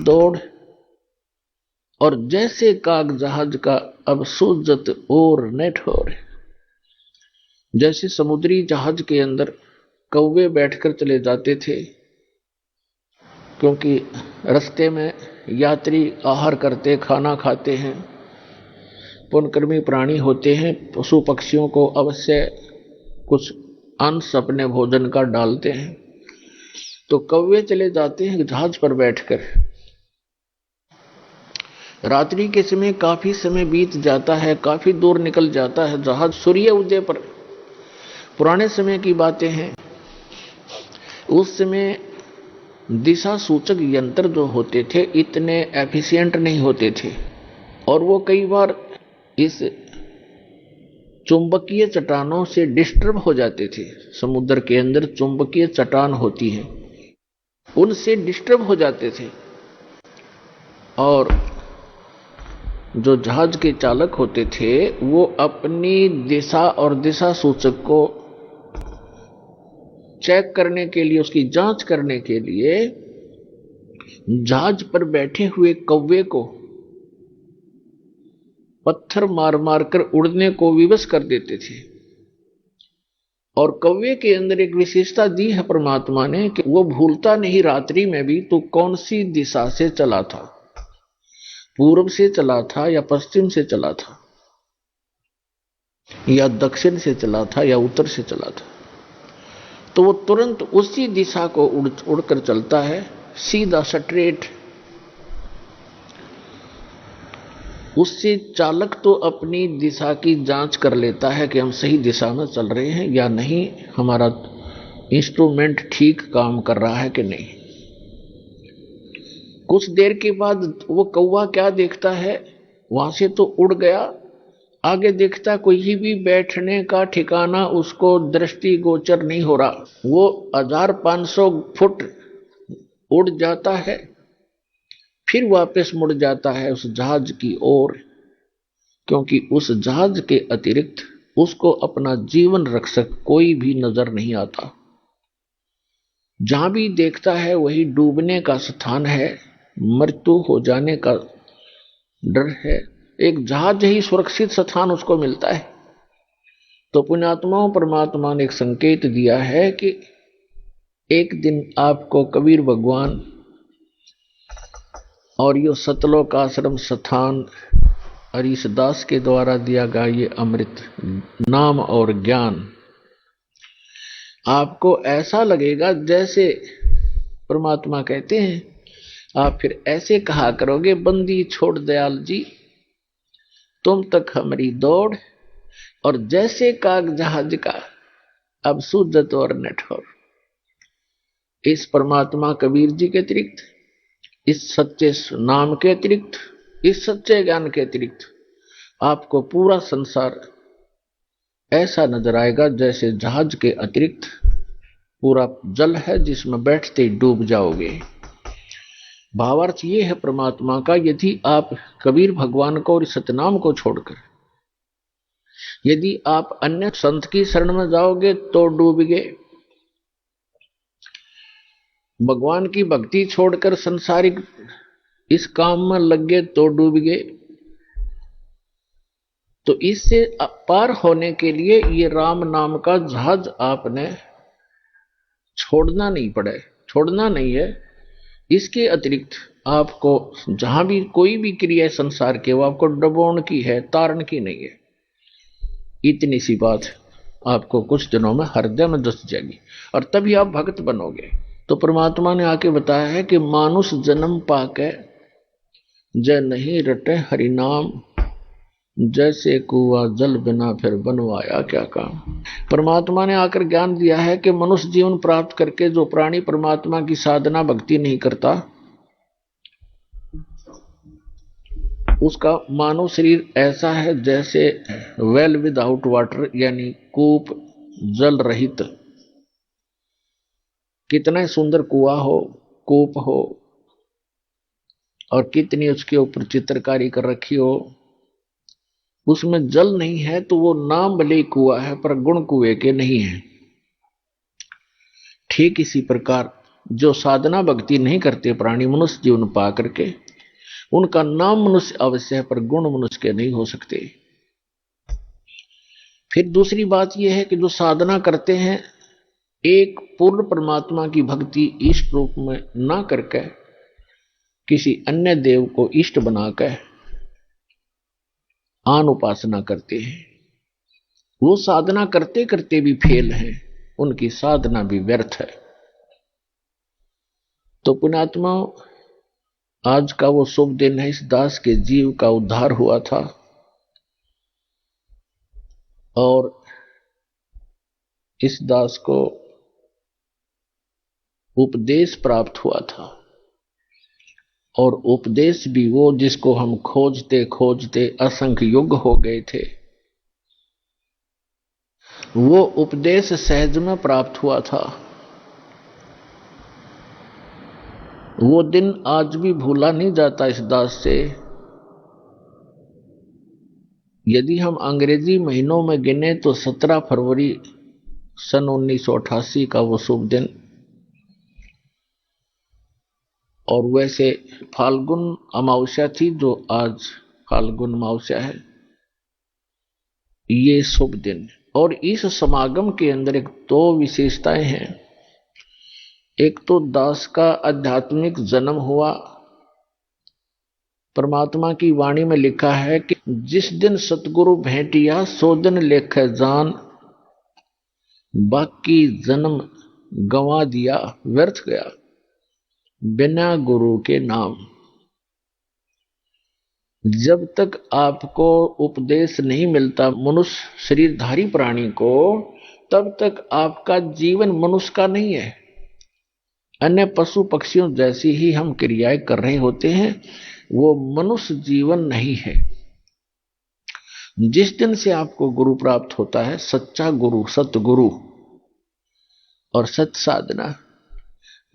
दौड़, और जैसे काग जहाज का अब सूजत और न ठोर। जैसे समुद्री जहाज के अंदर कौवे बैठकर चले जाते थे, क्योंकि रास्ते में यात्री आहार करते, खाना खाते हैं, पुण्यकर्मी प्राणी होते हैं, पशु पक्षियों को अवश्य कुछ अंश अपने भोजन का डालते हैं। तो कौवे चले जाते हैं जहाज पर बैठकर। रात्रि के समय काफी समय बीत जाता है, काफी दूर निकल जाता है जहाज सूर्य उदय पर। पुराने समय की बातें हैं, उस समय दिशा सूचक यंत्र जो होते थे इतने एफिशिएंट नहीं होते थे, और वो कई बार इस चुंबकीय चट्टानों से डिस्टर्ब हो जाते थे। समुद्र के अंदर चुंबकीय चट्टान होती है, उनसे डिस्टर्ब हो जाते थे, और जो जहाज के चालक होते थे वो अपनी दिशा और दिशा सूचक को चेक करने के लिए, उसकी जांच करने के लिए जहाज पर बैठे हुए कौवे को पत्थर मार मार कर उड़ने को विवश कर देते थे। और कौवे के अंदर एक विशेषता दी है परमात्मा ने कि वो भूलता नहीं रात्रि में भी तो कौन सी दिशा से चला था, पूर्व से चला था या पश्चिम से चला था, या दक्षिण से चला था या उत्तर से चला था। तो वो तुरंत उसी दिशा को उड़कर चलता है, सीधा स्ट्रेट। उससे चालक तो अपनी दिशा की जांच कर लेता है कि हम सही दिशा में चल रहे हैं या नहीं, हमारा इंस्ट्रूमेंट ठीक काम कर रहा है कि नहीं। कुछ देर के बाद वो कौवा क्या देखता है, वहां से तो उड़ गया, आगे देखता कोई भी बैठने का ठिकाना उसको दृष्टि गोचर नहीं हो रहा। वो 1500 फुट उड़ जाता है, फिर वापस मुड़ जाता है उस जहाज की ओर, क्योंकि उस जहाज के अतिरिक्त उसको अपना जीवन रक्षक कोई भी नजर नहीं आता। जहां भी देखता है वही डूबने का स्थान है, मृत्यु हो जाने का डर है। एक जहाज ही सुरक्षित स्थान उसको मिलता है। तो पुण्यात्माओं, परमात्मा ने एक संकेत दिया है कि एक दिन आपको कबीर भगवान और यो सतलोक आश्रम स्थान हरीशदास के द्वारा दिया गया ये अमृत नाम और ज्ञान आपको ऐसा लगेगा जैसे परमात्मा कहते हैं, आप फिर ऐसे कहा करोगे, बंदी छोड़ दयाल जी तुम तक हमारी दौड़, और जैसे काग जहाज का अब सूजत और न ठोर। इस परमात्मा कबीर जी के अतिरिक्त, इस सच्चे नाम के अतिरिक्त, इस सच्चे ज्ञान के अतिरिक्त आपको पूरा संसार ऐसा नजर आएगा जैसे जहाज के अतिरिक्त पूरा जल है जिसमें बैठते ही डूब जाओगे। भावार्थ ये है परमात्मा का, यदि आप कबीर भगवान को और सतनाम को छोड़कर यदि आप अन्य संत की शरण में जाओगे तो डूबोगे, भगवान की भक्ति छोड़कर संसारिक इस काम में लग गए तो डूबोगे। तो इससे पार होने के लिए ये राम नाम का जहाज आपने छोड़ना नहीं पड़े, छोड़ना नहीं है। इसके अतिरिक्त आपको जहां भी कोई भी क्रिया है संसार के, वो आपको डुबोने की है, तारण की नहीं है। इतनी सी बात आपको कुछ दिनों में हृदय में दस जाएगी और तभी आप भक्त बनोगे। तो परमात्मा ने आके बताया है कि मानुष जन्म पाके जय नहीं रटे हरि नाम, जैसे कुआ जल बिना फिर बनवाया क्या काम। परमात्मा ने आकर ज्ञान दिया है कि मनुष्य जीवन प्राप्त करके जो प्राणी परमात्मा की साधना भक्ति नहीं करता उसका मानव शरीर ऐसा है जैसे वेल विदाउट वाटर, यानी कूप जल रहित। कितना सुंदर कुआ हो, कूप हो, और कितनी उसके ऊपर चित्रकारी कर रखी हो, उसमें जल नहीं है तो वो नाम भले कुआ है पर गुण कुएं के नहीं है। ठीक इसी प्रकार जो साधना भक्ति नहीं करते प्राणी मनुष्य जीवन पा करके, उनका नाम मनुष्य अवश्य है पर गुण मनुष्य के नहीं हो सकते। फिर दूसरी बात यह है कि जो साधना करते हैं एक पूर्ण परमात्मा की भक्ति इष्ट रूप में ना करके किसी अन्य देव को इष्ट बनाकर आन उपासना करते हैं, वो साधना करते करते भी फेल हैं, उनकी साधना भी व्यर्थ है। तो पुण्यात्मा, आज का वो शुभ दिन है, इस दास के जीव का उद्धार हुआ था और इस दास को उपदेश प्राप्त हुआ था, और उपदेश भी वो जिसको हम खोजते खोजते असंख्य युग हो गए थे, वो उपदेश सहज में प्राप्त हुआ था। वो दिन आज भी भूला नहीं जाता इस दास से। यदि हम अंग्रेजी महीनों में गिने तो 17 फरवरी सन 1988 का वो शुभ दिन, और वैसे फाल्गुन अमावस्या थी जो आज फाल्गुन अमावस्या है, ये शुभ दिन। और इस समागम के अंदर एक दो विशेषताएं हैं। एक तो दास का आध्यात्मिक जन्म हुआ। परमात्मा की वाणी में लिखा है कि जिस दिन सतगुरु भेंटिया सो दिन लेखे जान, बाकी जन्म गंवा दिया व्यर्थ गया बिना गुरु के नाम। जब तक आपको उपदेश नहीं मिलता मनुष्य शरीरधारी प्राणी को, तब तक आपका जीवन मनुष्य का नहीं है। अन्य पशु पक्षियों जैसी ही हम क्रियाएं कर रहे होते हैं, वो मनुष्य जीवन नहीं है। जिस दिन से आपको गुरु प्राप्त होता है, सच्चा गुरु, सतगुरु और सत साधना,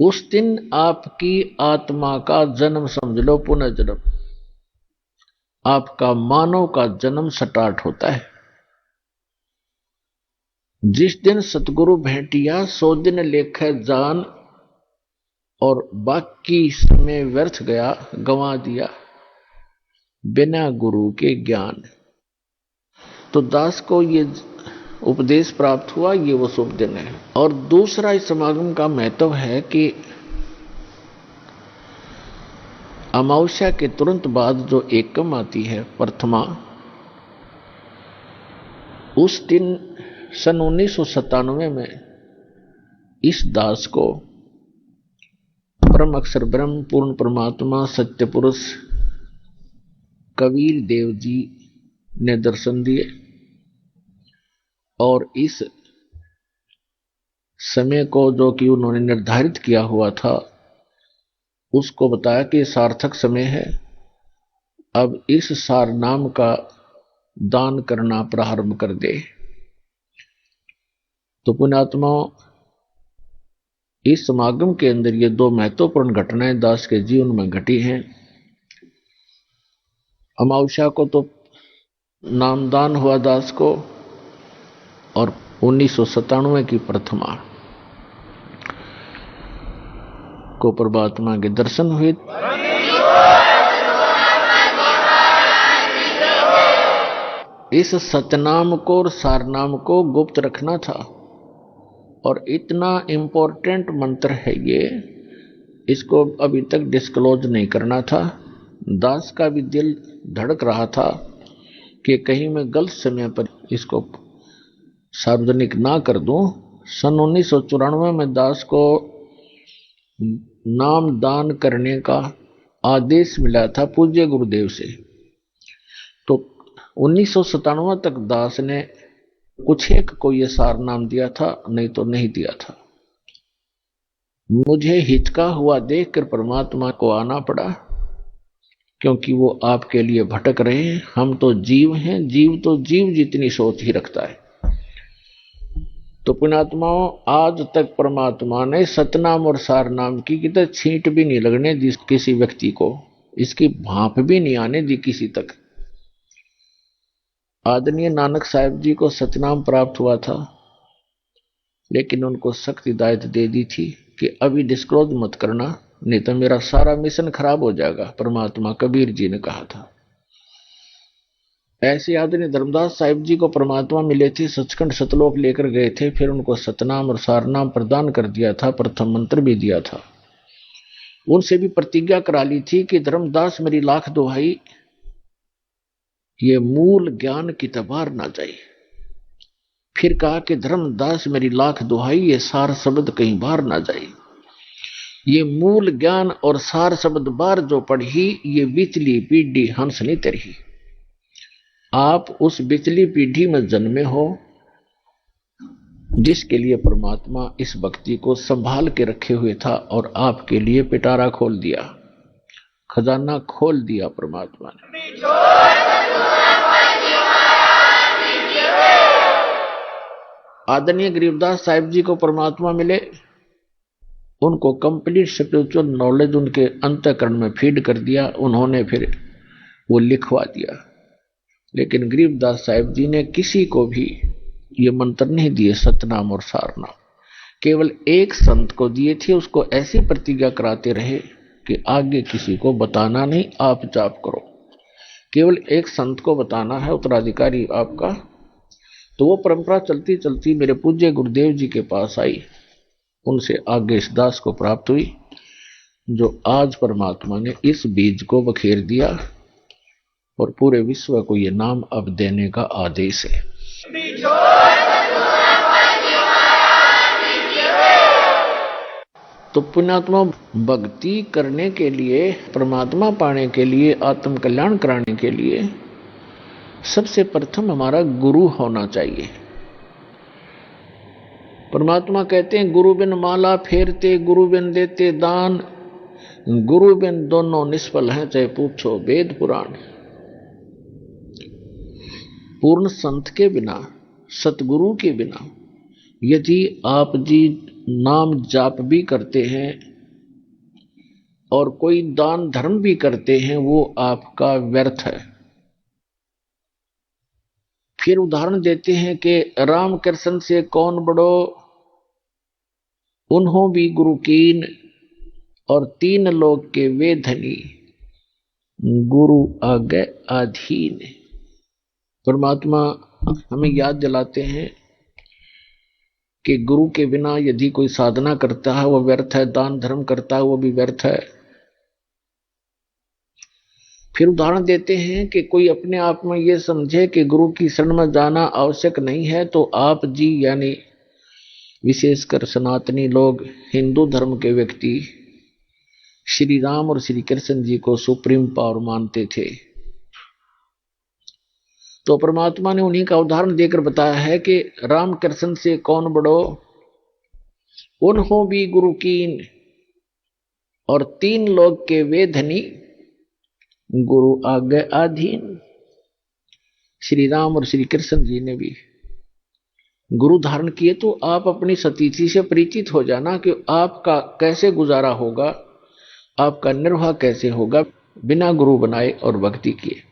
उस दिन आपकी आत्मा का जन्म समझ लो, पुनर्जन्म, आपका मानव का जन्म स्टार्ट होता है। जिस दिन सतगुरु भेंटिया सो दिन लेखे जान, और बाकी समय व्यर्थ गया गंवा दिया बिना गुरु के ज्ञान। तो दास को ये उपदेश प्राप्त हुआ, ये वो शुभ दिन है। और दूसरा इस समागम का महत्व है कि अमावस्या के तुरंत बाद जो एकम आती है, प्रथमा, उस दिन सन 1997 में इस दास को परम अक्षर ब्रह्म पूर्ण परमात्मा सत्य पुरुष कबीर देव जी ने दर्शन दिए, और इस समय को जो कि उन्होंने निर्धारित किया हुआ था, उसको बताया कि सार्थक समय है, अब इस सार नाम का दान करना प्रारंभ कर दे। तो पुण्यात्माओं, इस समागम के अंदर ये दो महत्वपूर्ण घटनाएं दास के जीवन में घटी हैं। अमावस्या को तो नामदान हुआ दास को, और 1997 की प्रथमा को परमात्मा के दर्शन हुए। इस सतनाम को और सारनाम को गुप्त रखना था, और इतना इंपॉर्टेंट मंत्र है ये, इसको अभी तक डिस्क्लोज नहीं करना था। दास का भी दिल धड़क रहा था कि कहीं मैं गलत समय पर इसको सार्वजनिक ना कर दूं। सन 1994 में दास को नाम दान करने का आदेश मिला था पूज्य गुरुदेव से। तो 1997 तक दास ने कुछ एक को ये सार नाम दिया था, नहीं तो नहीं दिया था। मुझे हिचका हुआ देखकर परमात्मा को आना पड़ा, क्योंकि वो आपके लिए भटक रहे हैं। हम तो जीव हैं, जीव तो जीव जितनी सोच ही रखता है। तो पुण्यात्माओं, आज तक परमात्मा ने सतनाम और सारनाम की कितने छींट भी नहीं लगने दी किसी व्यक्ति को, इसकी भाप भी नहीं आने दी किसी तक। आदरणीय नानक साहब जी को सतनाम प्राप्त हुआ था, लेकिन उनको सख्त हिदायत दे दी थी कि अभी डिस्क्लोज मत करना, नहीं तो मेरा सारा मिशन खराब हो जाएगा, परमात्मा कबीर जी ने कहा था। ऐसे आदमी धर्मदास साहिब जी को परमात्मा मिले थे, सचखंड सतलोक लेकर गए थे, फिर उनको सतनाम और सारनाम प्रदान कर दिया था, प्रथम मंत्र भी दिया था। उनसे भी प्रतिज्ञा करा ली थी कि धर्मदास मेरी लाख दुहाई, ये मूल ज्ञान की तबार ना जाए। फिर कहा कि धर्मदास मेरी लाख दुहाई, ये सार शब्द कहीं बाहर ना जाए। ये मूल ज्ञान और सार शब्द बार जो पढ़ी, ये बिचली पीढ़ी हंस नहीं तरही। आप उस बिचली पीढ़ी में जन्मे हो जिसके लिए परमात्मा इस भक्ति को संभाल के रखे हुए था, और आपके लिए पिटारा खोल दिया, खजाना खोल दिया परमात्मा ने। आदरणीय गरीबदास साहिब जी को परमात्मा मिले, उनको कंप्लीट स्पिरिचुअल नॉलेज उनके अंतःकरण में फीड कर दिया, उन्होंने फिर वो लिखवा दिया। लेकिन गरीबदास साहिब जी ने किसी को भी ये मंत्र नहीं दिए सतनाम और सारनाम, केवल एक संत को दिए थे। उसको ऐसी प्रतिज्ञा कराते रहे कि आगे किसी को बताना नहीं, आप जाप करो, केवल एक संत को बताना है, उत्तराधिकारी आपका। तो वो परंपरा चलती चलती मेरे पूज्य गुरुदेव जी के पास आई, उनसे आगे इस दास को प्राप्त हुई, जो आज परमात्मा ने इस बीज को बखेर दिया और पूरे विश्व को ये नाम अब देने का आदेश है। तो पुण्यात्मा, भक्ति करने के लिए, परमात्मा पाने के लिए, आत्म कल्याण कराने के लिए सबसे प्रथम हमारा गुरु होना चाहिए। परमात्मा कहते हैं गुरु बिन माला फेरते, गुरु बिन देते दान, गुरु बिन दोनों निष्फल हैं, चाहे पूछो वेद पुराण। पूर्ण संत के बिना, सतगुरु के बिना यदि आप जी नाम जाप भी करते हैं और कोई दान धर्म भी करते हैं, वो आपका व्यर्थ है। फिर उदाहरण देते हैं कि राम कृष्ण से कौन बड़ो, उन्हों भी गुरु कीन, और तीन लोग के वे धनी, गुरु आगे अधीन। परमात्मा हमें याद दिलाते हैं कि गुरु के बिना यदि कोई साधना करता है वो व्यर्थ है, दान धर्म करता है वो भी व्यर्थ है। फिर उदाहरण देते हैं कि कोई अपने आप में ये समझे कि गुरु की शरण में जाना आवश्यक नहीं है, तो आप जी यानी विशेषकर सनातनी लोग, हिंदू धर्म के व्यक्ति श्री राम और श्री कृष्ण जी को सुप्रीम पावर मानते थे। तो परमात्मा ने उन्हीं का उदाहरण देकर बताया है कि राम कृष्ण से कौन बड़ो, उन्हों भी गुरु कीन, और तीन लोग के वे धनी, गुरु आगे अधीन। श्री राम और श्री कृष्ण जी ने भी गुरु धारण किए, तो आप अपनी सतीथि से परिचित हो जाना कि आपका कैसे गुजारा होगा, आपका निर्वाह कैसे होगा बिना गुरु बनाए और भक्ति किए।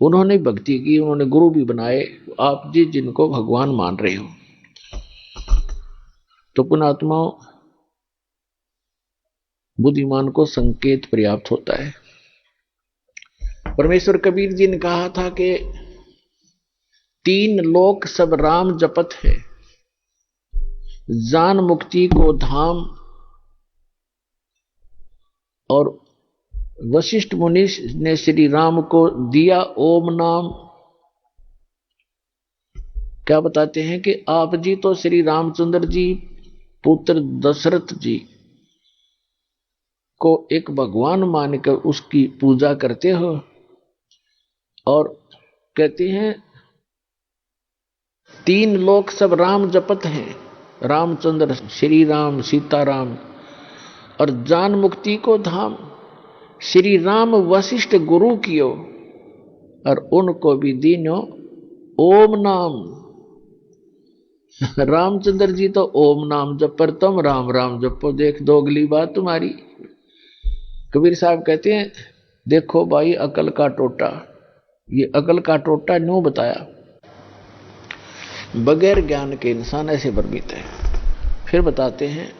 उन्होंने भक्ति की, उन्होंने गुरु भी बनाए, आप जी जिनको भगवान मान रहे हो। तो पुण्यात्माओं, बुद्धिमान को संकेत पर्याप्त होता है। परमेश्वर कबीर जी ने कहा था कि तीन लोक सब राम जपत है, जान मुक्ति को धाम, और वशिष्ठ मुनि ने श्री राम को दिया ओम नाम। क्या बताते हैं कि आप जी तो श्री रामचंद्र जी पुत्र दशरथ जी को एक भगवान मानकर उसकी पूजा करते हो, और कहते हैं तीन लोक सब राम जपत हैं, रामचंद्र श्री राम सीताराम, और जान मुक्ति को धाम श्री राम वशिष्ठ गुरु कियो, और उनको भी दीनो ओम नाम। रामचंद्र जी तो ओम नाम जप पर, तुम राम राम जपो, देख दो अगली बात तुम्हारी। कबीर साहब कहते हैं देखो भाई अकल का टोटा, ये अकल का टोटा न्यों बताया, बगैर ज्ञान के इंसान ऐसे भ्रमित है। फिर बताते हैं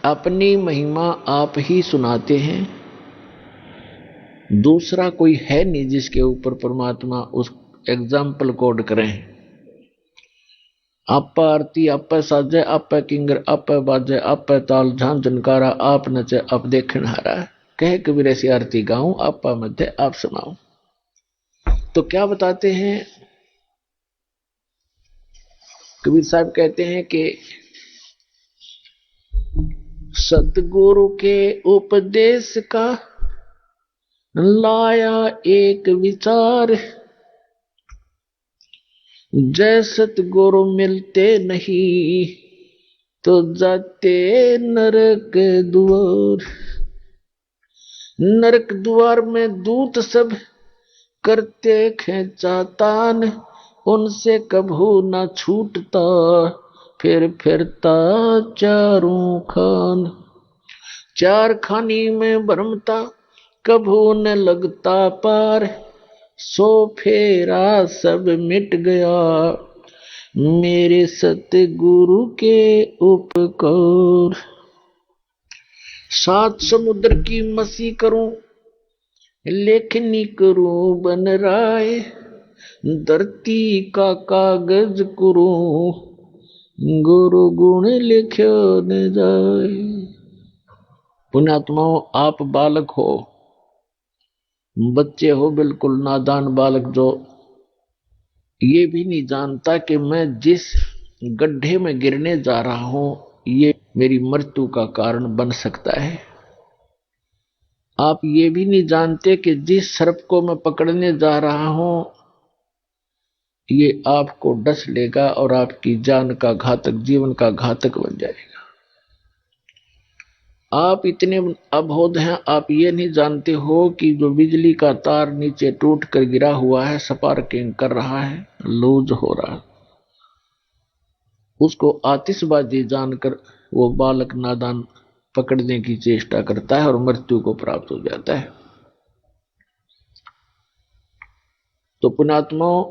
अपनी महिमा आप ही सुनाते हैं, दूसरा कोई है नहीं जिसके ऊपर परमात्मा उस एग्जाम्पल कोड करें। आप आरती आप साजे आप किंगर आप बाजे आप ताल झांझ झनकारा आप नचे आप देखन हारा, कहे कबीर ऐसी आरती गाऊं आप मध्य आप सुनाऊं। तो क्या बताते हैं कबीर साहब, कहते हैं कि सतगुरु के उपदेश का लाया एक विचार, जय सतगुरु मिलते नहीं तो जाते नरक द्वार। नरक द्वार में दूत सब करते खेचातान, उनसे कभू न छूटता फिर फिरता चारों खान। चार खानी में भरमता कभू न लगता पार, सो फेरा सब मिट गया मेरे सतगुरु के उपकार। सात समुद्र की मसी करूं लेखनी करूं बन राय, धरती का कागज करूं गुरु गुण लिखो न जाए। पुण्यात्माओं, आप बालक हो, बच्चे हो, बिल्कुल नादान बालक, जो ये भी नहीं जानता कि मैं जिस गड्ढे में गिरने जा रहा हूं ये मेरी मृत्यु का कारण बन सकता है। आप ये भी नहीं जानते कि जिस सर्प को मैं पकड़ने जा रहा हूं ये आपको डस लेगा और आपकी जान का घातक, जीवन का घातक बन जाएगा। आप इतने अबोध हैं, आप ये नहीं जानते हो कि जो बिजली का तार नीचे टूट कर गिरा हुआ है, स्पार्किंग कर रहा है, लूज हो रहा है, उसको आतिशबाजी जानकर वो बालक नादान पकड़ने की चेष्टा करता है और मृत्यु को प्राप्त हो जाता है। तो पुण्यात्माओं,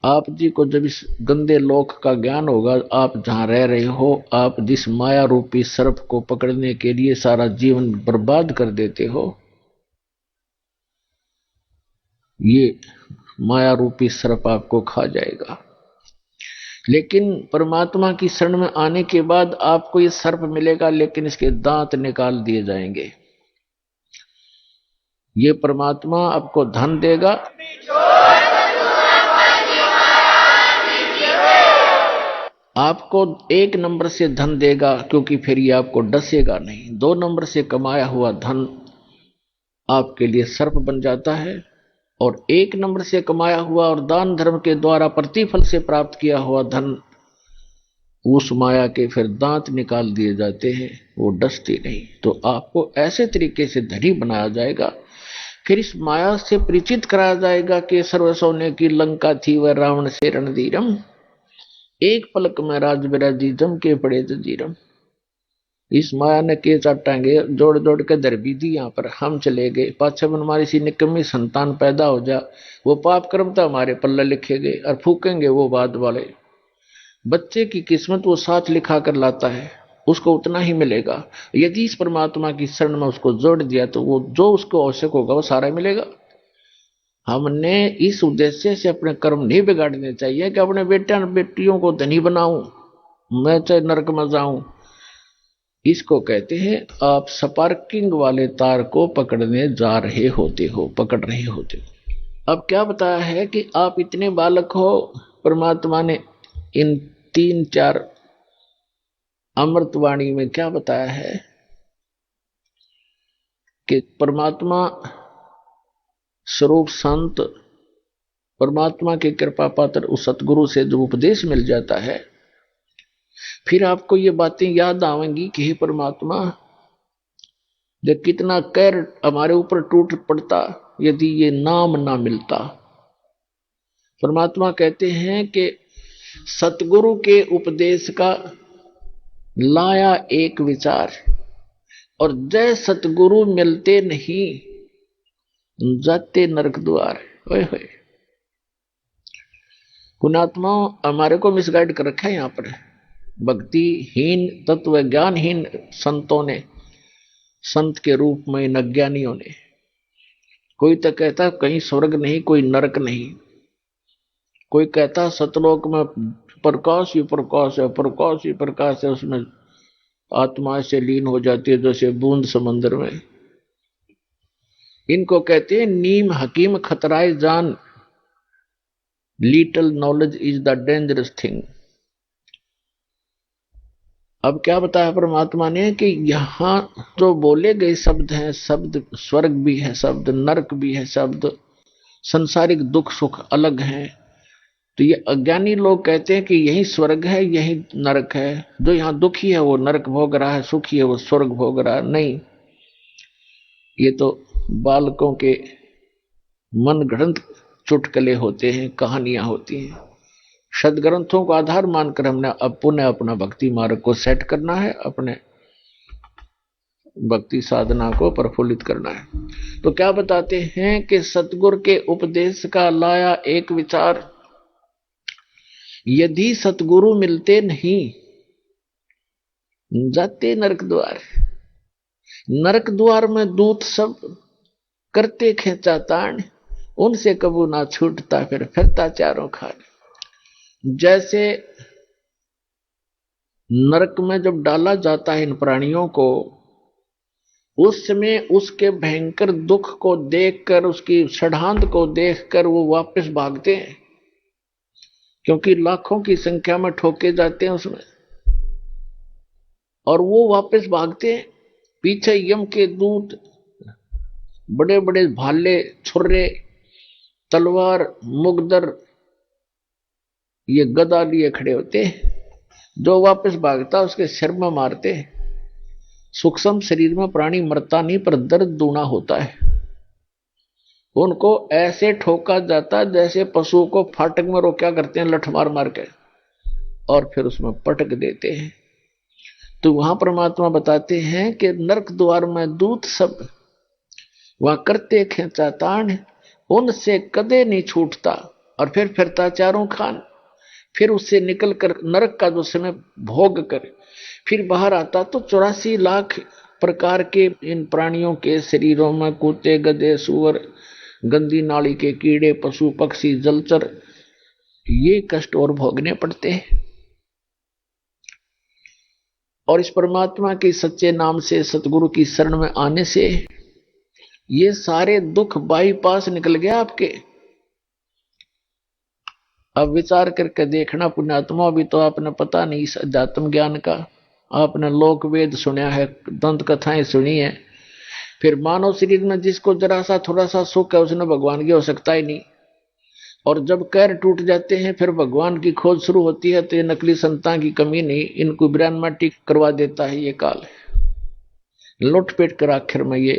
आप जी को जब इस गंदे लोक का ज्ञान होगा, आप जहां रह रहे हो, आप जिस माया रूपी सर्प को पकड़ने के लिए सारा जीवन बर्बाद कर देते हो, ये माया रूपी सर्प आपको खा जाएगा। लेकिन परमात्मा की शरण में आने के बाद आपको ये सर्प मिलेगा, लेकिन इसके दांत निकाल दिए जाएंगे। ये परमात्मा आपको धन देगा, आपको एक नंबर से धन देगा, क्योंकि फिर ये आपको डसेगा नहीं। दो नंबर से कमाया हुआ धन आपके लिए सर्प बन जाता है, और एक नंबर से कमाया हुआ और दान धर्म के द्वारा प्रतिफल से प्राप्त किया हुआ धन, उस माया के फिर दांत निकाल दिए जाते हैं, वो डसती नहीं। तो आपको ऐसे तरीके से धनी बनाया जाएगा, फिर इस माया से परिचित कराया जाएगा कि सर्व सोने की लंका थी वह रावण से रणधीरम, एक पलक में राज बिराजी जम के पड़े जजीरम। इस माया ने के चाटांगे जोड़ जोड़ के दर भी दी, यहाँ पर हम चले गए, पाछे मन हमारी सी निकम्मी संतान पैदा हो जा, वो पाप कर्म तो हमारे पल्ले लिखे गए और फूकेंगे वो बाद वाले। बच्चे की किस्मत वो साथ लिखा कर लाता है, उसको उतना ही मिलेगा। यदि इस परमात्मा की शरण में उसको जोड़ दिया तो वो जो उसको आवश्यक होगा वो सारा मिलेगा। हमने इस उद्देश्य से अपने कर्म नहीं बिगाड़ने चाहिए कि अपने बेटे बेटियों को धनी बनाऊं, मैं चाहे नरक में जाऊं। इसको कहते हैं आप स्पार्किंग वाले तार को पकड़ने जा रहे होते हो, पकड़ रहे होते हो। अब क्या बताया है कि आप इतने बालक हो, परमात्मा ने इन 3-4 अमृतवाणी में क्या बताया है कि परमात्मा स्वरूप संत, परमात्मा की कृपा पात्र उस सतगुरु से जो उपदेश मिल जाता है, फिर आपको ये बातें याद आवेंगी कि हे परमात्मा, जब कितना कहर हमारे ऊपर टूट पड़ता यदि ये नाम ना मिलता। परमात्मा कहते हैं कि सतगुरु के उपदेश का लाया एक विचार, और जय सतगुरु मिलते नहीं जाते नरक द्वार। ओए होए, पुण्यात्मा हमारे को मिसगाइड कर रखा है यहाँ पर। भक्तिहीन तत्व ज्ञानहीन संतों ने, संत के रूप में इन अज्ञानियों ने। कोई तो कहता कहीं स्वर्ग नहीं, कोई नरक नहीं, कोई कहता सतलोक में प्रकाश ही प्रकाश है, प्रकाश ही प्रकाश है, उसमें आत्मा से लीन हो जाती है जैसे बूंद समंदर में। इनको कहते हैं नीम हकीम खतराए जान, little knowledge is the dangerous thing. अब क्या बताया परमात्मा ने कि यहां जो बोले गए शब्द हैं, शब्द स्वर्ग भी है, शब्द नरक भी है, शब्द संसारिक दुख सुख अलग हैं। तो ये अज्ञानी लोग कहते हैं कि यही स्वर्ग है, यही नरक है। जो यहां दुखी है वो नरक भोग रहा है, सुखी है वो स्वर्ग भोग रहा है। नहीं, ये तो बालकों के मन गढ़ंत चुटकले होते हैं, कहानियां होती हैं। सदग्रंथों को आधार मानकर हमने अब पुनः अपना भक्ति मार्ग को सेट करना है, अपने भक्ति साधना को प्रफुल्लित करना है। तो क्या बताते हैं कि सतगुरु के उपदेश का लाया एक विचार, यदि सतगुरु मिलते नहीं जाते नरक द्वार, नरक द्वार में दूत सब करते खेचा ताण, उनसे कबू ना छूटता फिर फिरता चारों खान। जैसे नरक में जब डाला जाता है इन प्राणियों को, उस समय उसके भयंकर दुख को देखकर, उसकी षड्हांत को देखकर वो वापस भागते हैं, क्योंकि लाखों की संख्या में ठोके जाते हैं उसमें, और वो वापस भागते हैं। पीछे यम के दूत बड़े बड़े भाले, छुर्रे, तलवार, मुगदर, ये गदा लिए खड़े होते हैं। जो वापस भागता उसके सिर में मारते। सूक्ष्म शरीर में प्राणी मरता नहीं, पर दर्द दूना होता है। उनको ऐसे ठोका जाता जैसे पशु को फाटक में रोका करते हैं लठ मार मार के, और फिर उसमें पटक देते हैं। तो वहां परमात्मा बताते हैं कि नरक द्वार में दूत सब वहां करते खेचा ताण, उनसे कदे नहीं छूटता, और फिर फिरता चारों खान। फिर उससे निकल कर नरक का जो समय भोग कर फिर बाहर आता तो 84 लाख प्रकार के इन प्राणियों के शरीरों में कुत्ते, गधे, सुअर, गंदी नाली के कीड़े, पशु पक्षी, जलचर, ये कष्ट और भोगने पड़ते हैं। और इस परमात्मा के सच्चे नाम से, सतगुरु की शरण में आने से ये सारे दुख बाईपास निकल गया आपके। अब विचार करके देखना पुण्यात्मा, भी तो आपने पता नहीं इस अध्यात्म ज्ञान का, आपने लोक वेद सुना है, दंत कथाएं सुनी है, फिर मानव शरीर में जिसको जरा सा थोड़ा सा सुख है उसने भगवान की हो सकता ही नहीं। और जब कैर टूट जाते हैं फिर भगवान की खोज शुरू होती है, तो ये नकली संतान की कमी नहीं, इनको ब्रह्माटिक करवा देता है ये काल, लुटपेट कर आखिर में ये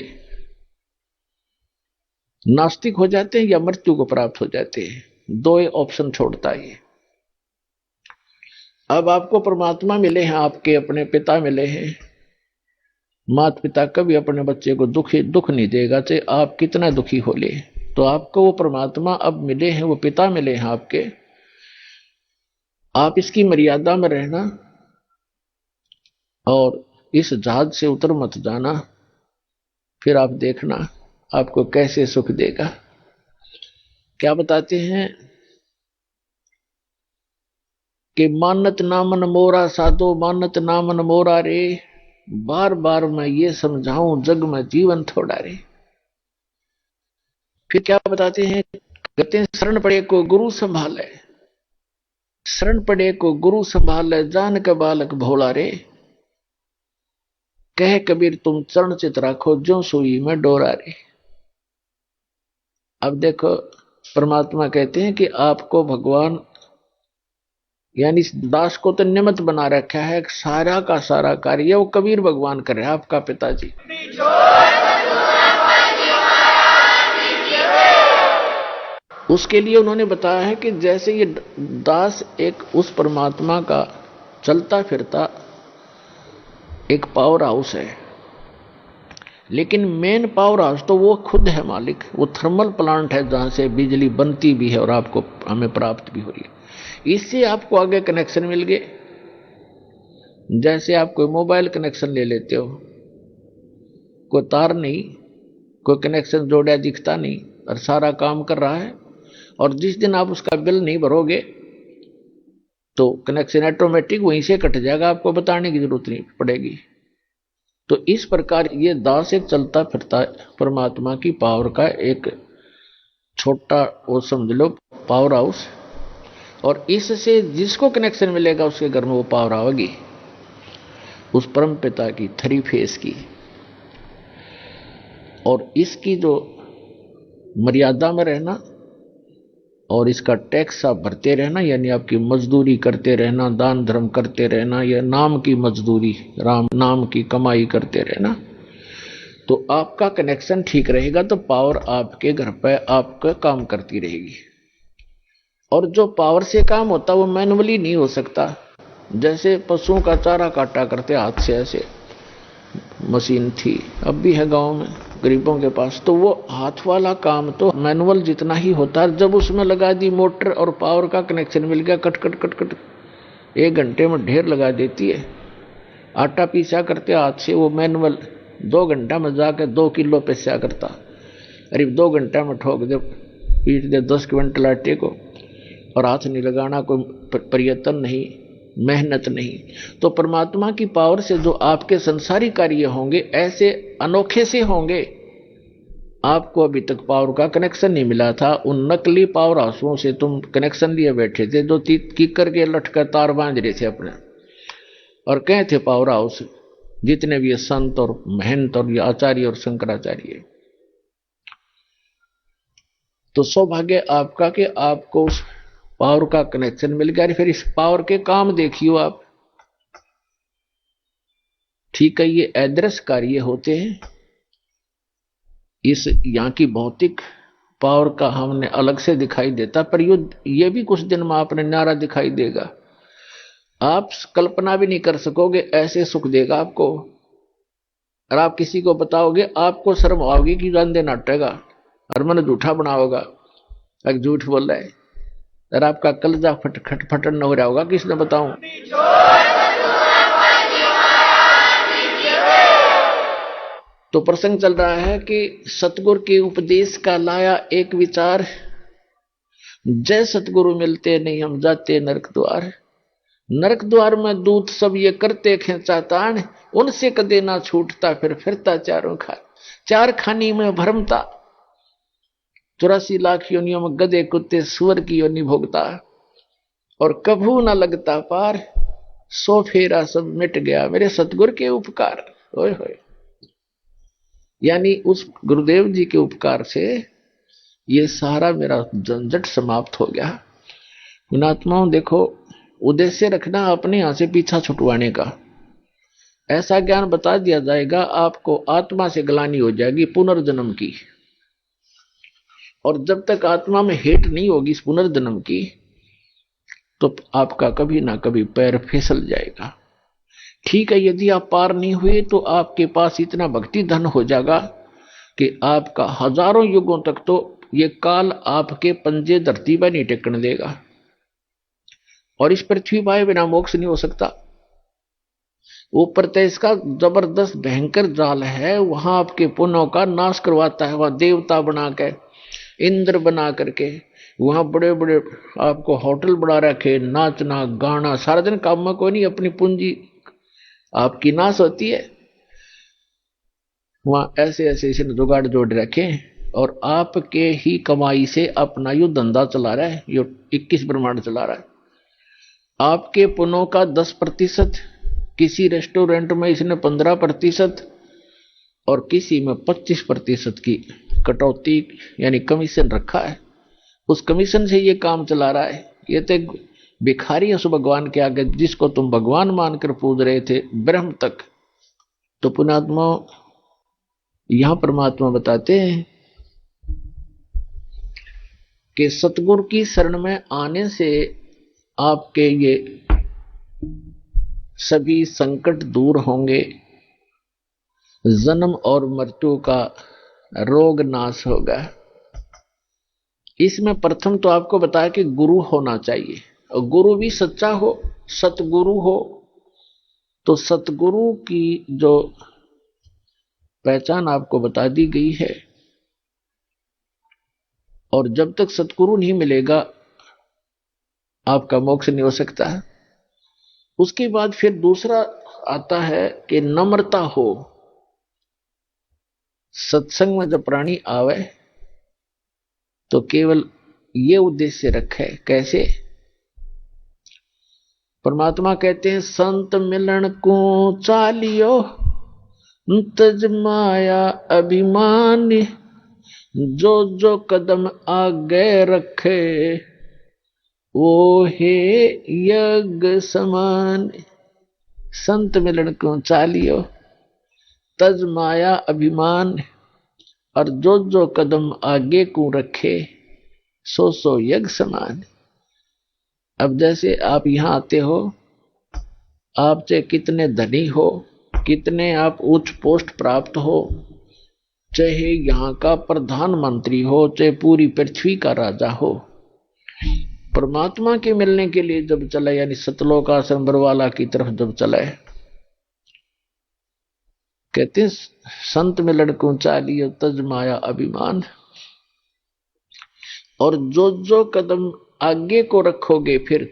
नास्तिक हो जाते हैं या मृत्यु को प्राप्त हो जाते हैं। दो ऑप्शन छोड़ता है। अब आपको परमात्मा मिले हैं, आपके अपने पिता मिले हैं। माता पिता कभी अपने बच्चे को दुख नहीं देगा, चाहे आप कितना दुखी हो ले। तो आपको वो परमात्मा अब मिले हैं, वो पिता मिले हैं आपके। आप इसकी मर्यादा में रहना और इस जहाज से उतर मत जाना, फिर आप देखना आपको कैसे सुख देगा। क्या बताते हैं कि मानत नामन मोरा साधो, मानत नामन मोरा रे, बार बार मैं ये समझाऊं जग में जीवन थोड़ा रे। फिर क्या बताते हैं, कहते हैं शरण पड़े को गुरु संभाले, शरण पड़े को गुरु संभाले, जान के बालक भोला रे। कह कबीर तुम चरण चित राखो, जो सुई में डोरा रे। अब देखो परमात्मा कहते हैं कि आपको भगवान यानी इस दास को तो निमित्त बना रखा है, सारा का सारा कार्य वो कबीर भगवान कर रहे हैं, आपका पिताजी। उसके लिए उन्होंने बताया है कि जैसे ये दास एक उस परमात्मा का चलता फिरता एक पावर हाउस है, लेकिन मेन पावर हाउस तो वो खुद है मालिक। वो थर्मल प्लांट है जहां से बिजली बनती भी है और आपको हमें प्राप्त भी हो रही है। इससे आपको आगे कनेक्शन मिल गए। जैसे आप कोई मोबाइल कनेक्शन ले लेते हो, कोई तार नहीं, कोई कनेक्शन जोड़ा दिखता नहीं और सारा काम कर रहा है, और जिस दिन आप उसका बिल नहीं भरोगे तो कनेक्शन ऑटोमेटिक वहीं से कट जाएगा, आपको बताने की जरूरत नहीं पड़ेगी। तो इस प्रकार ये दास एक चलता फिरता परमात्मा की पावर का एक छोटा वो समझ लो पावर हाउस, और इससे जिसको कनेक्शन मिलेगा उसके घर में वो पावर आएगी, उस परम पिता की थ्री फेस की। और इसकी जो मर्यादा में रहना और इसका टैक्स आप भरते रहना, यानी आपकी मजदूरी करते रहना, दान धर्म करते रहना, या नाम की मजदूरी, राम नाम की कमाई करते रहना, तो आपका कनेक्शन ठीक रहेगा, तो पावर आपके घर पर आपका काम करती रहेगी। और जो पावर से काम होता वो मैनुअली नहीं हो सकता। जैसे पशुओं का चारा काटा करते हाथ से, ऐसे मशीन थी, अब भी है गांव में गरीबों के पास, तो वो हाथ वाला काम तो मैनुअल जितना ही होता है। जब उसमें लगा दी मोटर और पावर का कनेक्शन मिल गया, कट कट कट कट 1 घंटे में ढेर लगा देती है। आटा पीसा करते हाथ से, वो मैनुअल 2 घंटा में जाकर 2 किलो पिसा करता, अरे 2 घंटा में ठोक दे, पीट दे 10 क्विंटल आटे को, और हाथ नहीं लगाना, कोई प्रयत्न नहीं, मेहनत नहीं। तो परमात्मा की पावर से जो आपके संसारी कार्य होंगे ऐसे अनोखे से होंगे। आपको अभी तक पावर का कनेक्शन नहीं मिला था, उन नकली पावर हाउसों से तुम कनेक्शन लिए बैठे थे, जो कीकर के लटकर तार बांध रहे थे अपने, और कहे थे पावर हाउस जितने भी संत और महंत और ये आचार्य और शंकराचार्य। तो सौभाग्य आपका कि आपको उस पावर का कनेक्शन मिल गया। फिर इस पावर के काम देखियो आप, ठीक है, ये अदृश्य कार्य होते हैं। इस यहाँ की भौतिक पावर का हमने अलग से दिखाई देता, पर ये भी कुछ दिन में आपने न्यारा दिखाई देगा। आप कल्पना भी नहीं कर सकोगे ऐसे सुख देगा आपको। और आप किसी को बताओगे, आपको शर्म आओगी कि गंदे नाटेगा और मन झूठा बनाओगा, एक झूठ बोल रहा है, और आपका कलजा फटन न हो रहा होगा, किसने बताऊं। तो प्रसंग चल रहा है कि सतगुरु के उपदेश का लाया एक विचार, जय सतगुरु मिलते नहीं हम जाते नरक द्वार। नरक द्वार में दूत सब ये करते खेचा तान, उनसे कदे ना छूटता फिर फिरता चार खानी में भरमता। 84 लाख योनियों में गधे कुत्ते सुअर की योनि भोगता, और कभू न लगता पार, 100 फेरा सब मिट गया मेरे सतगुरु के उपकार। ओए होए, यानी उस गुरुदेव जी के उपकार से ये सारा मेरा झंझट समाप्त हो गया। गुणात्माओं देखो, उद्देश्य रखना अपने यहां से पीछा छुटवाने का। ऐसा ज्ञान बता दिया जाएगा, आपको आत्मा से ग्लानि हो जाएगी पुनर्जन्म की, और जब तक आत्मा में हेट नहीं होगी इस पुनर्जन्म की, तो आपका कभी ना कभी पैर फिसल जाएगा। ठीक है, यदि आप पार नहीं हुए तो आपके पास इतना भक्ति धन हो जाएगा कि आपका हजारों युगों तक तो ये काल आपके पंजे धरती पर नहीं टेकने देगा, और इस पृथ्वी पर बिना मोक्ष नहीं हो सकता। वो प्रत्यय का जबरदस्त भयंकर जाल है, वहां आपके पुण्यों का नाश करवाता है। वहां देवता बना के, इंद्र बना करके, वहां बड़े बड़े आपको होटल बना रखे, नाचना गाना सारा दिन, काम में कोई नहीं, अपनी पूंजी आपकी नाश होती है। वहां ऐसे ऐसे जुगाड़ जोड़ रखे, और आपके ही कमाई से अपना यो धंधा चला रहा है, यो 21 ब्रह्मांड चला रहा है। आपके पुण्यों का 10%, किसी रेस्टोरेंट में इसने 15% और किसी में 25% की कटौती यानी कमीशन रखा है। उस कमीशन से ये काम चला रहा है। ये तो भिखारी है उस भगवान के आगे, जिसको तुम भगवान मानकर पूज रहे थे ब्रह्म तक। तो पुण्यात्मा, यहां परमात्मा बताते हैं कि सतगुरु की शरण में आने से आपके ये सभी संकट दूर होंगे, जन्म और मृत्यु का रोग नाश होगा। इसमें प्रथम तो आपको बताया कि गुरु होना चाहिए, और गुरु भी सच्चा हो, सतगुरु हो, तो सतगुरु की जो पहचान आपको बता दी गई है, और जब तक सतगुरु नहीं मिलेगा आपका मोक्ष नहीं हो सकता है। उसके बाद फिर दूसरा आता है कि नम्रता हो। सत्संग में जब प्राणी आवे तो केवल ये उद्देश्य रखे। कैसे? परमात्मा कहते हैं संत मिलन को चालियो तज माया अभिमान, जो जो कदम आगे रखे वो हे यज्ञ समान। संत मिलन को चालियो तज माया अभिमान, और जो जो कदम आगे को रखे सो सो यज्ञ समान। अब जैसे आप यहां आते हो, आप चाहे कितने धनी हो, कितने आप उच्च पोस्ट प्राप्त हो, चाहे यहाँ का प्रधानमंत्री हो, चाहे पूरी पृथ्वी का राजा हो, परमात्मा के मिलने के लिए जब चले, यानी सतलोक आश्रम बरवाला की तरफ जब चले, कहते हैं संत मिलन को चालियो तज माया अभिमान, और जो जो कदम आगे को रखोगे फिर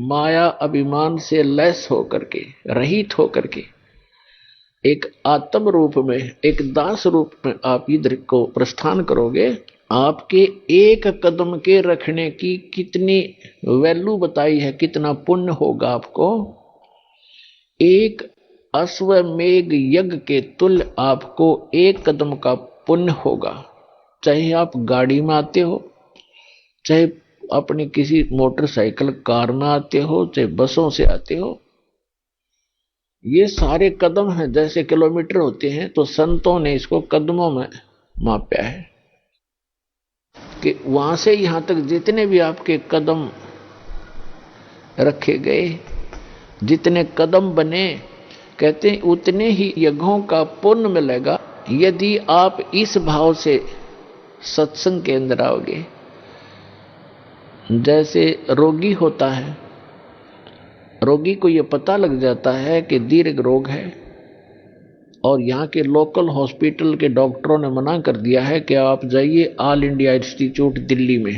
माया अभिमान से लैस होकर के, रहित होकर के, एक आत्म रूप में, एक दास रूप में आप इधर को प्रस्थान करोगे। आपके एक कदम के रखने की कितनी वैल्यू बताई है, कितना पुण्य होगा आपको। एक अश्वमेघ यज्ञ के तुल्य आपको एक कदम का पुण्य होगा। चाहे आप गाड़ी में आते हो, चाहे अपनी किसी मोटरसाइकिल कार में आते हो, चाहे बसों से आते हो, ये सारे कदम हैं। जैसे किलोमीटर होते हैं तो संतों ने इसको कदमों में मापा है कि वहां से यहां तक जितने भी आपके कदम रखे गए, जितने कदम बने, कहते हैं उतने ही यज्ञों का पुण्य मिलेगा यदि आप इस भाव से सत्संग के अंदर आओगे। जैसे रोगी होता है, रोगी को यह पता लग जाता है कि दीर्घ रोग है, और यहाँ के लोकल हॉस्पिटल के डॉक्टरों ने मना कर दिया है कि आप जाइए ऑल इंडिया इंस्टीट्यूट दिल्ली में।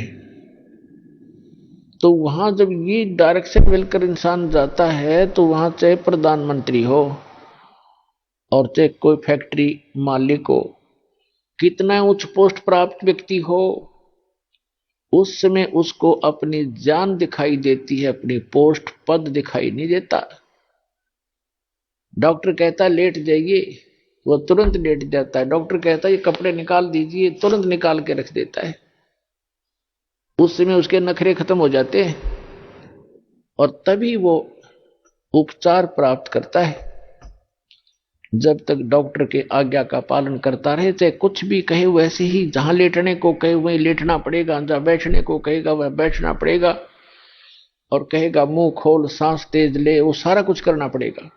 तो वहां जब ये डायरेक्शन मिलकर इंसान जाता है तो वहां चाहे प्रधानमंत्री हो और चाहे कोई फैक्ट्री मालिक हो, कितना उच्च पोस्ट प्राप्त व्यक्ति हो, उस समय उसको अपनी जान दिखाई देती है, अपनी पोस्ट पद दिखाई नहीं देता। डॉक्टर कहता है लेट जाइए, वो तुरंत लेट जाता है। डॉक्टर कहता है ये कपड़े निकाल दीजिए, तुरंत निकाल के रख देता है। उस समय उसके नखरे खत्म हो जाते हैं और तभी वो उपचार प्राप्त करता है। जब तक डॉक्टर के आज्ञा का पालन करता रहे, चाहे कुछ भी कहे वैसे ही, जहां लेटने को कहे वहीं लेटना पड़ेगा, जहां बैठने को कहेगा वह बैठना पड़ेगा, और कहेगा मुंह खोल सांस तेज ले, वो सारा कुछ करना पड़ेगा,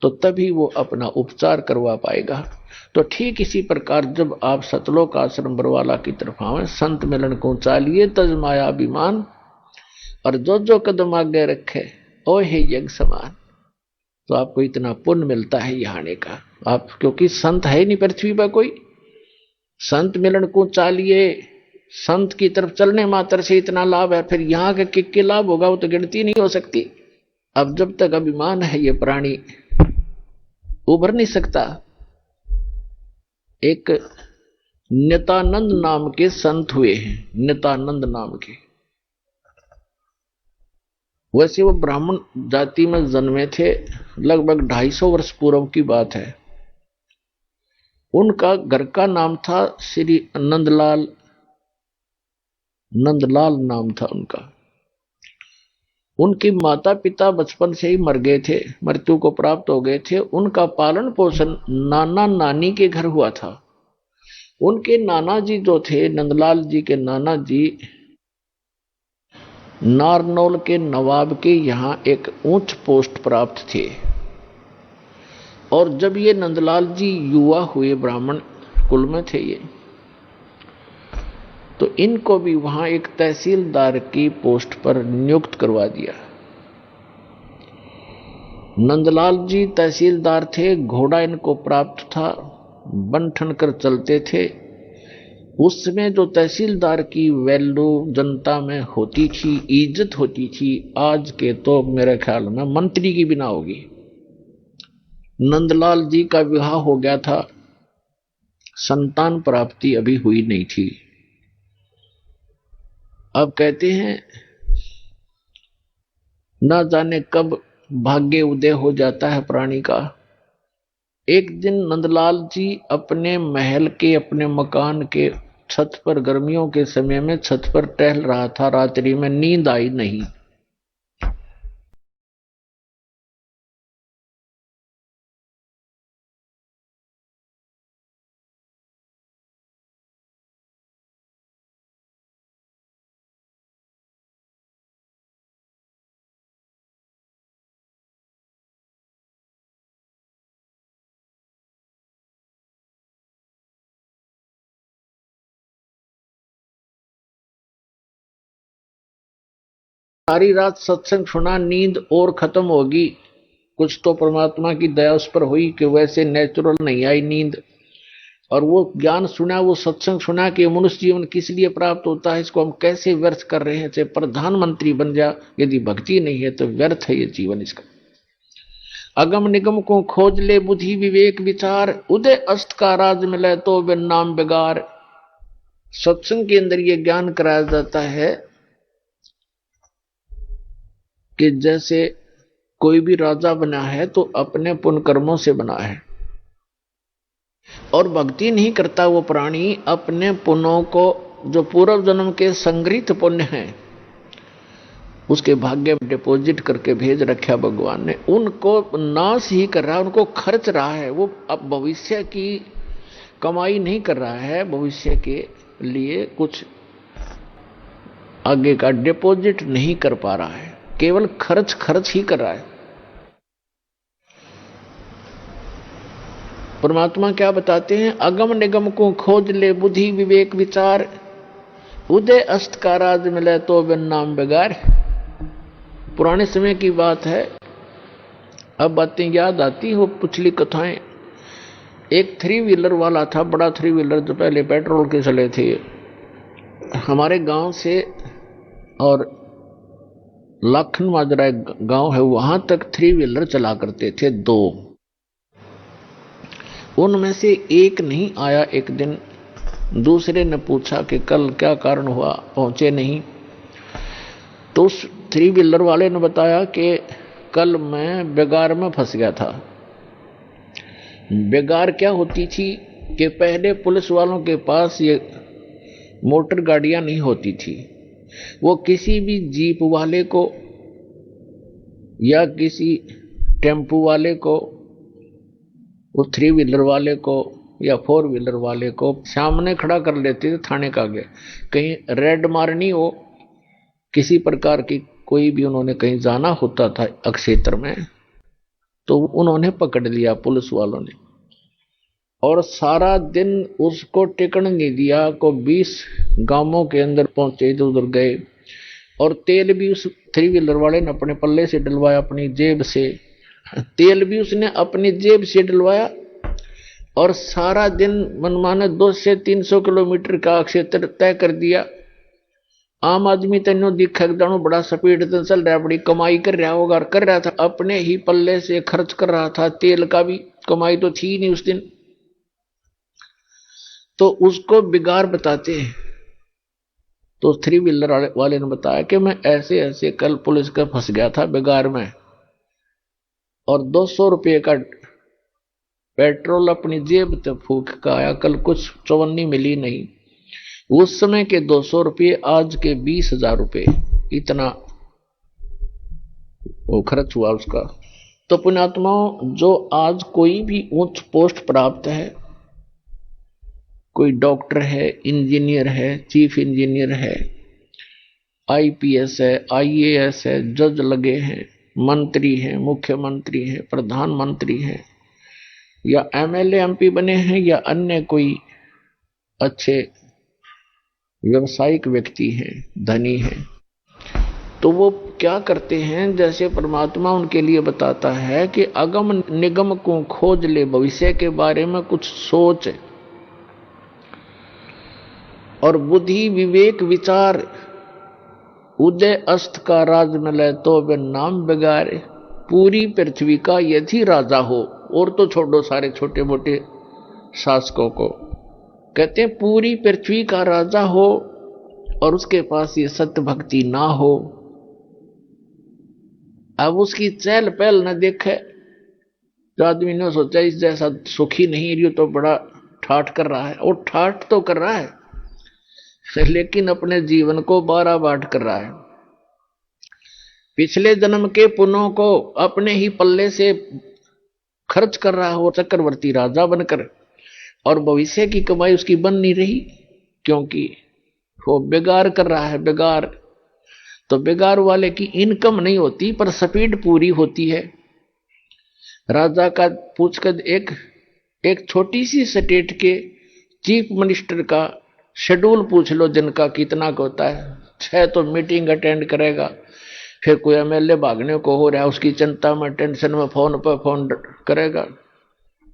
तो तभी वो अपना उपचार करवा पाएगा। तो ठीक इसी प्रकार जब आप सतलोक आश्रम बरवाला की तरफ आवे, संत मिलन को चालिए तज माया अभिमान, और जो जो कदम आगे रखे ओ हे यज्ञ समान, तो आपको इतना पुण्य मिलता है यहाँ आने का। आप क्योंकि संत है नहीं पृथ्वी पर कोई, संत मिलन को चालिए, संत की तरफ चलने मात्र से इतना लाभ है, फिर यहाँ का किक लाभ होगा वो तो गिनती नहीं हो सकती। अब जब तक अभिमान है ये प्राणी उभर नहीं सकता। एक नित्यानंद नाम के संत हुए हैं, नित्यानंद नाम के, वैसे वो ब्राह्मण जाति में जन्मे थे, लगभग 250 वर्ष पूर्व की बात है। उनका घर का नाम था श्री नंदलाल, नंदलाल नाम था उनका। उनके माता पिता बचपन से ही मर गए थे, मृत्यु को प्राप्त हो गए थे। उनका पालन पोषण नाना नानी के घर हुआ था। उनके नाना जी जो थे, नंदलाल जी के नाना जी नारनौल के नवाब के यहाँ एक ऊंच पोस्ट प्राप्त थे। और जब ये नंदलाल जी युवा हुए, ब्राह्मण कुल में थे ये, तो इनको भी वहां एक तहसीलदार की पोस्ट पर नियुक्त करवा दिया। नंदलाल जी तहसीलदार थे, घोड़ा इनको प्राप्त था, बन ठन कर चलते थे। उसमें जो तहसीलदार की वैल्यू जनता में होती थी, इज्जत होती थी, आज के तो मेरे ख्याल में मंत्री की बिना होगी। नंदलाल जी का विवाह हो गया था, संतान प्राप्ति अभी हुई नहीं थी। अब कहते हैं ना जाने कब भाग्य उदय हो जाता है प्राणी का। एक दिन नंदलाल जी अपने महल के, अपने मकान के छत पर, गर्मियों के समय में छत पर टहल रहा था। रात्रि में नींद आई नहीं। सारी रात सत्संग सुना, नींद और खत्म होगी। कुछ तो परमात्मा की दया उस पर हुई कि वैसे नेचुरल नहीं आई नींद। और वो ज्ञान सुना, वो सत्संग सुना कि मनुष्य जीवन किस लिए प्राप्त होता है, इसको हम कैसे व्यर्थ कर रहे हैं। चाहे प्रधानमंत्री बन जा, यदि भक्ति नहीं है तो व्यर्थ है ये जीवन इसका। अगम निगम को खोज ले बुद्धि विवेक विचार, उदय अस्त का राज मिले तो बिन नाम बेगार। सत्संग के अंदर ये ज्ञान कराया जाता है कि जैसे कोई भी राजा बना है तो अपने पुण्य कर्मों से बना है, और भक्ति नहीं करता वो प्राणी अपने पुण्यों को, जो पूर्व जन्म के संग्रहित पुण्य हैं, उसके भाग्य में डिपॉजिट करके भेज रखा भगवान ने, उनको नाश ही कर रहा है, उनको खर्च रहा है। वो अब भविष्य की कमाई नहीं कर रहा है, भविष्य के लिए कुछ आगे का डिपॉजिट नहीं कर पा रहा है, केवल खर्च खर्च ही कर रहा है। परमात्मा क्या बताते हैं, अगम निगम को खोज ले बुद्धि विवेक विचार, उदय अस्त का राज मिले तो बिन नाम बेगार। पुराने समय की बात है, अब बातें याद आती हो, पिछली कथाएं। एक 3 व्हीलर वाला था, बड़ा 3 व्हीलर, जो पहले पेट्रोल के चले थे, हमारे गांव से और लाखन माजरा गांव है, वहां तक 3 व्हीलर चला करते थे 2। उनमें से एक नहीं आया। एक दिन दूसरे ने पूछा कि कल क्या कारण हुआ, पहुंचे नहीं। तो उस 3 व्हीलर वाले ने बताया कि कल मैं बेगार में फंस गया था। बेगार क्या होती थी कि पहले पुलिस वालों के पास ये मोटर गाड़ियां नहीं होती थी। वो किसी भी जीप वाले को या किसी टेम्पू वाले को, वो 3 व्हीलर वाले को या 4 व्हीलर वाले को सामने खड़ा कर लेते थे थाने का आगे। कहीं रेड मारनी हो, किसी प्रकार की कोई भी उन्होंने कहीं जाना होता था अक्षेत्र में, तो उन्होंने पकड़ लिया पुलिस वालों ने, और सारा दिन उसको टिकन नहीं दिया। को 20 गांवों के अंदर पहुंचे, इधर उधर गए, और तेल भी उस 3 व्हीलर वाले ने अपने पल्ले से डलवाया, अपनी जेब से। तेल भी उसने अपनी जेब से डलवाया, और सारा दिन मनमाने 200 से 300 किलोमीटर का क्षेत्र तय कर दिया। आम आदमी तेनो दिखा जानो बड़ा स्पीड से चल रहा, बड़ी कमाई कर रहा होगा, कर रहा था, अपने ही पल्ले से खर्च कर रहा था। तेल का भी कमाई तो थी नहीं उस दिन। तो उसको बिगाड़ बताते हैं। तो 3 व्हीलर वाले ने बताया कि मैं ऐसे ऐसे कल पुलिस का फंस गया था बिगाड़ में, और 200 रुपये का पेट्रोल अपनी जेब से फूक का आया, कल कुछ चवन्नी मिली नहीं। उस समय के 200 रुपये आज के 20,000 रुपये, इतना वो खर्च हुआ उसका। तो पुण्यात्माओं, जो आज कोई भी उच्च पोस्ट प्राप्त है, कोई डॉक्टर है, इंजीनियर है, चीफ इंजीनियर है, आईपीएस है, आईएएस है, जज लगे हैं, मंत्री हैं, मुख्यमंत्री हैं, प्रधानमंत्री हैं, या एमएलए एमपी बने हैं, या अन्य कोई अच्छे व्यवसायिक व्यक्ति हैं, धनी हैं, तो वो क्या करते हैं, जैसे परमात्मा उनके लिए बताता है कि अगम निगम को खोज ले, भविष्य के बारे में कुछ सोच और बुद्धि विवेक विचार, उदय अस्त का राज मिले तो वे नाम बिगाड़े, पूरी पृथ्वी का यदि राजा हो, और तो छोड़ो सारे छोटे मोटे शासकों को, कहते हैं पूरी पृथ्वी का राजा हो और उसके पास ये सत्य भक्ति ना हो, अब उसकी चहल पहल न देखे, तो आदमी ने सोचा इस जैसा सुखी नहीं, रियो तो बड़ा ठाठ कर रहा है, और ठाठ तो कर रहा है लेकिन अपने जीवन को बारह बाट कर रहा है। पिछले जन्म के पुण्यों को अपने ही पल्ले से खर्च कर रहा हो चक्रवर्ती राजा बनकर, और भविष्य की कमाई उसकी बन नहीं रही, क्योंकि वो बेगार कर रहा है। बेगार तो बेगार वाले की इनकम नहीं होती पर स्पीड पूरी होती है। राजा का पूछकर एक छोटी सी स्टेट के चीफ मिनिस्टर का शेड्यूल पूछ लो, जिनका कितना होता है, 6 तो मीटिंग अटेंड करेगा, फिर कोई एमएलए भागने को हो रहा है उसकी चिंता में टेंशन में फोन पर फोन करेगा,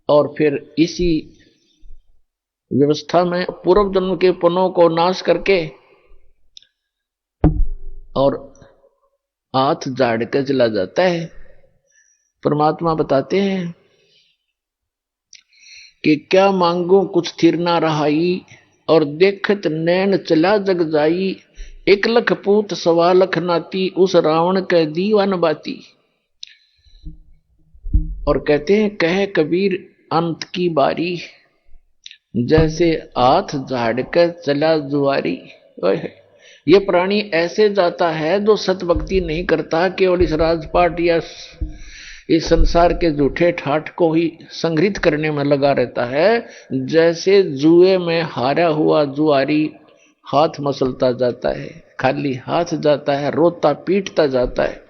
और फिर इसी व्यवस्था में पूर्व जन्म के पुण्यों को नाश करके और हाथ झाड़ के चला जाता है। परमात्मा बताते हैं कि क्या मांगू कुछ थिर ना रहाई, और देखत नैन चला जग जाई, 1 लख पूत 1.25 लाख नाती, उस रावण के दीवान बाती। और कहते हैं कहे कबीर अंत की बारी, जैसे हाथ झाड़ कर चला जुआरी। ये प्राणी ऐसे जाता है जो सतभक्ति नहीं करता, केवल इस राजपाट या इस संसार के झूठे ठाठ को ही संग्रहित करने में लगा रहता है, जैसे जुए में हारा हुआ जुआरी हाथ मसलता जाता है, खाली हाथ जाता है, रोता पीटता जाता है।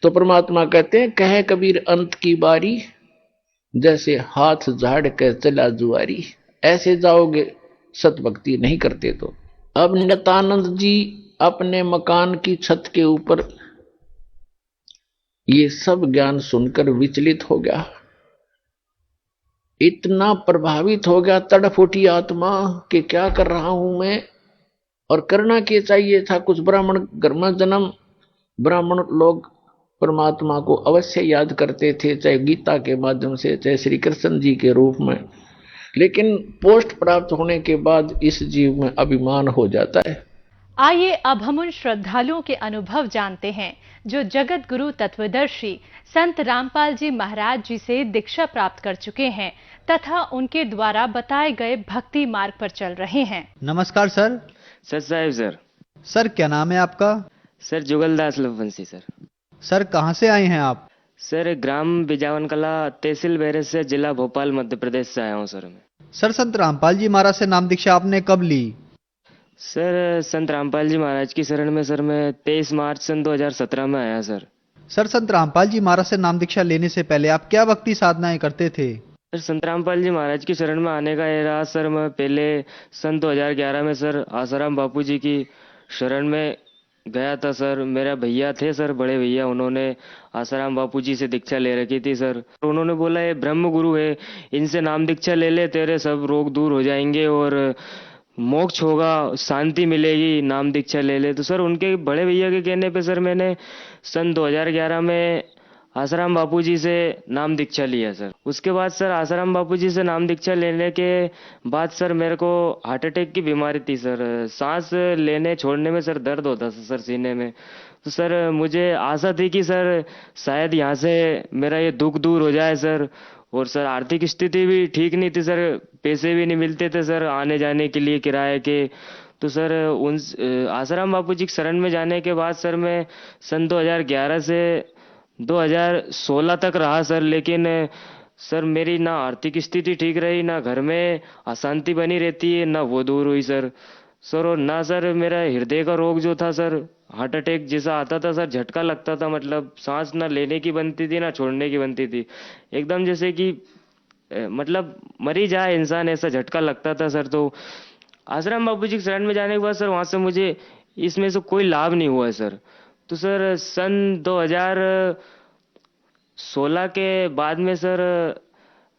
तो परमात्मा कहते हैं कहे कबीर अंत की बारी, जैसे हाथ झाड़ कर चला जुआरी, ऐसे जाओगे सतभक्ति नहीं करते तो। अब नित्यानंद जी अपने मकान की छत के ऊपर ये सब ज्ञान सुनकर विचलित हो गया, इतना प्रभावित हो गया, तड़फ उठी आत्मा कि क्या कर रहा हूं मैं, और करना क्या चाहिए था। कुछ ब्राह्मण घर में जन्म, ब्राह्मण लोग परमात्मा को अवश्य याद करते थे, चाहे गीता के माध्यम से, चाहे श्री कृष्ण जी के रूप में, लेकिन पोस्ट प्राप्त होने के बाद इस जीव में अभिमान हो जाता है। आइए अब हम उन श्रद्धालुओं के अनुभव जानते हैं जो जगत गुरु तत्वदर्शी संत रामपाल जी महाराज जी से दीक्षा प्राप्त कर चुके हैं तथा उनके द्वारा बताए गए भक्ति मार्ग पर चल रहे हैं। नमस्कार सर। सर साहब सर। सर क्या नाम है आपका? Sir Jugaldas Lavanshi sir. Sir कहाँ से आए हैं आप? सर ग्राम बिजावन कला, तहसील बैरज से, जिला भोपाल, मध्य प्रदेश से आया हूँ सर मैं। सर संत रामपाल जी महाराज से नाम दीक्षा आपने कब ली? सर संत रामपाल जी महाराज की शरण में सर मैं 23 मार्च सन 2017 में आया सर। सर संत रामपाल जी महाराज से नाम दीक्षा लेने से पहले आप क्या भक्ति साधनाएं करते थे? सर संत रामपाल जी महाराज की शरण में आने का ये रहा सर, मैं पहले सन 2011 में सर आसाराम बापू जी की शरण में गया था सर। मेरा भैया थे सर, बड़े भैया, उन्होंने आसाराम बापू जी से दीक्षा ले रखी थी सर। उन्होंने बोला ये ब्रह्म गुरु है, इनसे नाम दीक्षा ले ले, तेरे सब रोग दूर हो जाएंगे और मोक्ष होगा, शांति मिलेगी, नाम दीक्षा ले ले। तो सर उनके बड़े भैया के कहने पे सर मैंने सन 2011 में आसाराम बापू जी से नाम दीक्षा लिया सर। उसके बाद सर आसाराम बापू जी से नाम दीक्षा लेने के बाद सर मेरे को हार्ट अटैक की बीमारी थी सर। सांस लेने छोड़ने में सर दर्द होता था सर सीने में। तो सर मुझे आशा थी कि सर शायद यहाँ से मेरा ये दुख दूर हो जाए सर। और सर आर्थिक स्थिति भी ठीक नहीं थी सर, पैसे भी नहीं मिलते थे सर आने जाने के लिए किराए के। तो सर उन आसाराम बापू जी की शरण में जाने के बाद सर मैं सन 2011 से 2016 तक रहा सर। लेकिन सर मेरी ना आर्थिक स्थिति ठीक रही, ना घर में अशांति बनी रहती है, ना वो दूर हुई सर। और ना सर मेरा हृदय का रोग जो था सर, हार्ट अटैक जैसा आता था सर, झटका लगता था, मतलब सांस ना लेने की बनती थी ना छोड़ने की बनती थी, एकदम जैसे कि मतलब मरी जाए इंसान, ऐसा झटका लगता था सर। तो आसाराम बापू जी की शरण में जाने के बाद सर वहां से मुझे इसमें से कोई लाभ नहीं हुआ है सर। तो सर सन 2016 के बाद में सर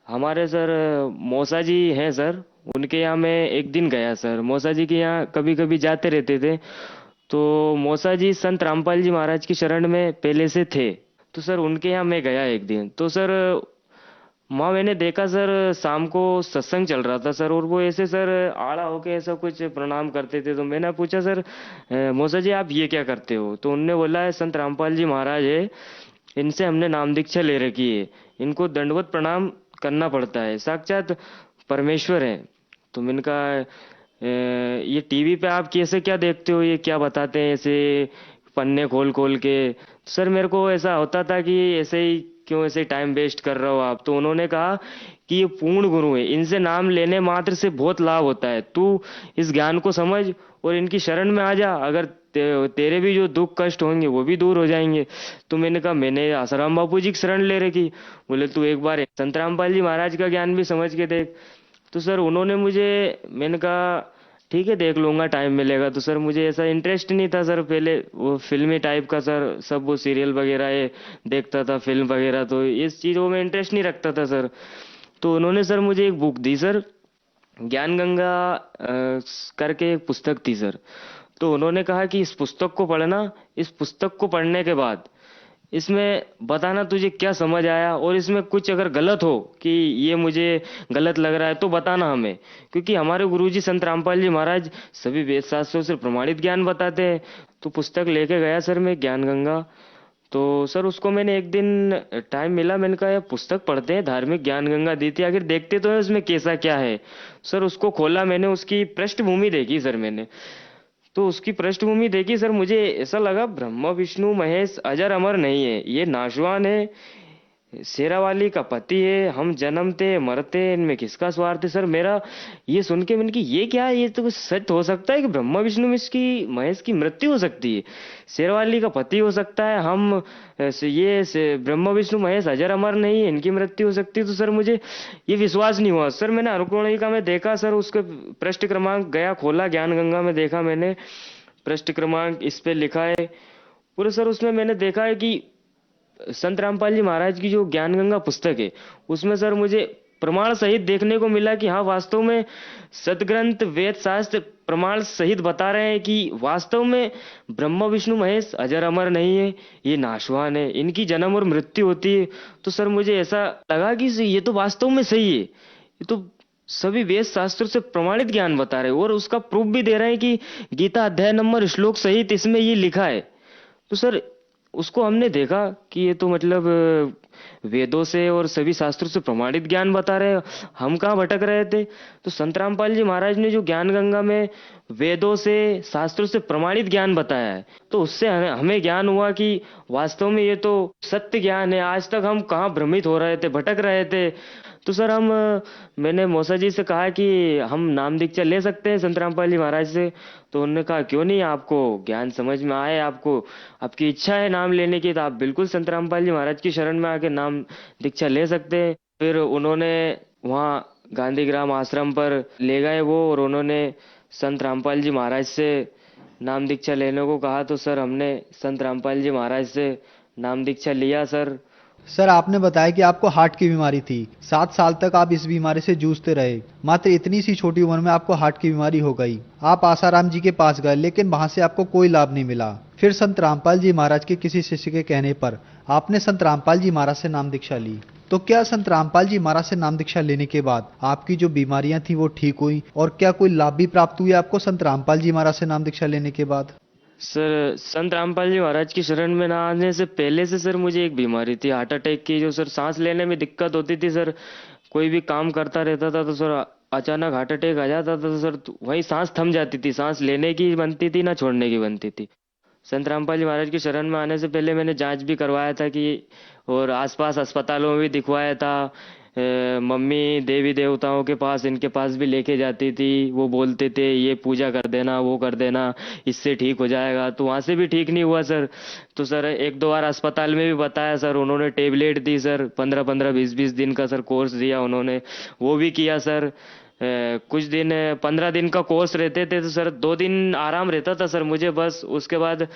हमारे सर मौसा जी हैं सर, उनके यहाँ मैं एक दिन गया सर। मौसा जी के यहाँ कभी कभी जाते रहते थे। तो मौसा जी संत रामपाल जी महाराज की शरण में पहले से थे। तो सर उनके यहाँ मैं गया एक दिन। तो सर वहाँ मैंने देखा सर शाम को सत्संग चल रहा था सर, और वो ऐसे सर आड़ा होके ऐसा कुछ प्रणाम करते थे। तो मैंने पूछा सर मौसा जी आप ये क्या करते हो? तो उनने बोला है संत रामपाल जी महाराज है, इनसे हमने नाम दीक्षा ले रखी है, इनको दंडवत प्रणाम करना पड़ता है, साक्षात परमेश्वर है। तो मैंने कहा ये टीवी पे आप कैसे क्या देखते हो, ये क्या बताते हैं ऐसे पन्ने खोल खोल के? सर मेरे को ऐसा होता था कि ऐसे ही क्यों ऐसे टाइम वेस्ट कर रहे हो आप? तो उन्होंने कहा कि ये पूर्ण गुरु है, इनसे नाम लेने मात्र से बहुत लाभ होता है, तू इस ज्ञान को समझ और इनकी शरण में आ जा, अगर तेरे भी जो दुख कष्ट होंगे वो भी दूर हो जाएंगे। तो मैंने कहा मैंने आसाराम बापू जी की शरण ले रखी। बोले तू एक बार संत रामपाल जी महाराज का ज्ञान भी समझ के देख। तो सर उन्होंने मुझे, मैंने कहा ठीक है देख लूंगा टाइम मिलेगा। तो सर मुझे ऐसा इंटरेस्ट नहीं था सर, पहले वो फिल्मी टाइप का सर, सब वो सीरियल वगैरह ये देखता था, फिल्म वगैरह, तो इस चीज़ों में इंटरेस्ट नहीं रखता था सर। तो उन्होंने सर मुझे एक बुक दी सर, ज्ञान गंगा करके एक पुस्तक थी सर। तो उन्होंने कहा कि इस पुस्तक को पढ़ना, इस पुस्तक को पढ़ने के बाद इसमें बताना तुझे क्या समझ आया, और इसमें कुछ अगर गलत हो कि ये मुझे गलत लग रहा है तो बताना हमें, क्योंकि हमारे गुरुजी संत रामपाल जी महाराज सभी वेद शास्त्रों से प्रमाणित ज्ञान बताते हैं। तो पुस्तक लेके गया सर मैं, ज्ञान गंगा। तो सर उसको मैंने एक दिन टाइम मिला, मैंने कहा यार पुस्तक पढ़ते हैं, धार्मिक ज्ञान गंगा दी थी, आखिर देखते तो है उसमें कैसा क्या है। सर उसको खोला मैंने, उसकी पृष्ठभूमि देखी सर मैंने। तो उसकी पृष्ठभूमि देखी सर, मुझे ऐसा लगा ब्रह्मा विष्णु महेश अजर अमर नहीं है, ये नाशवान है, शेरावाली का पति है, हम जन्मते मरते, इनमें किसका स्वार्थ है? सर मेरा ये सुन के मैंने कि ये क्या है, ये तो कुछ सच हो सकता है कि ब्रह्मा विष्णु महेश की मृत्यु हो सकती है, शेरवाली का पति हो सकता है, हम ब्रह्मा विष्णु महेश अजर अमर नहीं है, इनकी मृत्यु हो सकती है? तो सर मुझे ये विश्वास नहीं हुआ सर। मैंने अनुक्रमणिका में देखा सर, उसके पृष्ठ क्रमांक गया, खोला ज्ञान गंगा में, देखा मैंने पृष्ठ क्रमांक इस पे लिखा है पूरे सर। उसमें मैंने देखा है कि संत रामपाल जी महाराज की जो ज्ञान गंगा पुस्तक है, उसमें सर मुझे प्रमाण सहित देखने को मिला कि हाँ वास्तव में सदग्रंथ वेद शास्त्र प्रमाण सहित बता रहे हैं कि वास्तव में ब्रह्मा विष्णु महेश अजर अमर नहीं है, ये नाशवान है, इनकी जन्म और मृत्यु होती है। तो सर मुझे ऐसा लगा कि ये तो वास्तव में सही है, ये तो सभी वेद शास्त्रों से प्रमाणित ज्ञान बता रहे हैं, और उसका प्रूफ भी दे रहे हैं कि गीता अध्याय नंबर श्लोक सहित इसमें ये लिखा है। तो सर उसको हमने देखा कि ये तो मतलब वेदों से और सभी शास्त्रों से प्रमाणित ज्ञान बता रहे हैं, हम कहाँ भटक रहे थे। तो संत रामपाल जी महाराज ने जो ज्ञान गंगा में वेदों से शास्त्रों से प्रमाणित ज्ञान बताया है, तो उससे हमें ज्ञान हुआ कि वास्तव में ये तो सत्य ज्ञान है। आज तक हम कहाँ भ्रमित हो रहे थे, भटक रहे थे। तो सर मैंने मौसा जी से कहा कि हम नाम दीक्षा ले सकते हैं संत रामपाल जी महाराज से? तो उन्होंने कहा क्यों नहीं, आपको ज्ञान समझ में आए, आपको आपकी इच्छा है नाम लेने की, तो आप बिल्कुल संत रामपाल जी महाराज की शरण में आके नाम दीक्षा ले सकते हैं। फिर उन्होंने वहाँ गांधीग्राम आश्रम पर ले गए वो, और उन्होंने संत रामपाल जी महाराज से नाम दीक्षा लेने को कहा। तो सर हमने संत रामपाल जी महाराज से नाम दीक्षा लिया सर। सर आपने बताया कि आपको हार्ट की बीमारी थी, 7 साल तक आप इस बीमारी से जूझते रहे, मात्र इतनी सी छोटी उम्र में आपको हार्ट की बीमारी हो गई। आप आसाराम जी के पास गए, लेकिन वहां से आपको कोई लाभ नहीं मिला। फिर संत रामपाल जी महाराज के किसी शिष्य के कहने पर आपने संत रामपाल जी महाराज से नाम दीक्षा ली। तो क्या संत रामपाल जी महाराज से नाम दीक्षा लेने के बाद आपकी जो बीमारियां थी वो ठीक हुई, और क्या कोई लाभ भी प्राप्त हुए आपको संत रामपाल जी महाराज से नाम दीक्षा लेने के बाद? सर संत रामपाल जी महाराज की शरण में ना आने से पहले से सर मुझे एक बीमारी थी, हार्ट अटैक की, जो सर सांस लेने में दिक्कत होती थी सर। कोई भी काम करता रहता था तो सर अचानक हार्ट अटैक आ जाता था, तो सर वही सांस थम जाती थी, सांस लेने की बनती थी ना छोड़ने की बनती थी। संत रामपाल जी महाराज की शरण में आने से पहले मैंने जांच भी करवाया था कि, और आसपास अस्पतालों में भी दिखवाया था। मम्मी देवी देवताओं के पास, इनके पास भी लेके जाती थी, वो बोलते थे ये पूजा कर देना, वो कर देना, इससे ठीक हो जाएगा। तो वहां से भी ठीक नहीं हुआ सर। तो सर एक दो बार अस्पताल में भी बताया सर, उन्होंने टेबलेट दी सर, 15-15 20-20 दिन का सर कोर्स दिया उन्होंने, वो भी किया सर। कुछ दिन 15 दिन का कोर्स रहते थे तो सर 2 दिन आराम रहता था सर मुझे बस। उसके बाद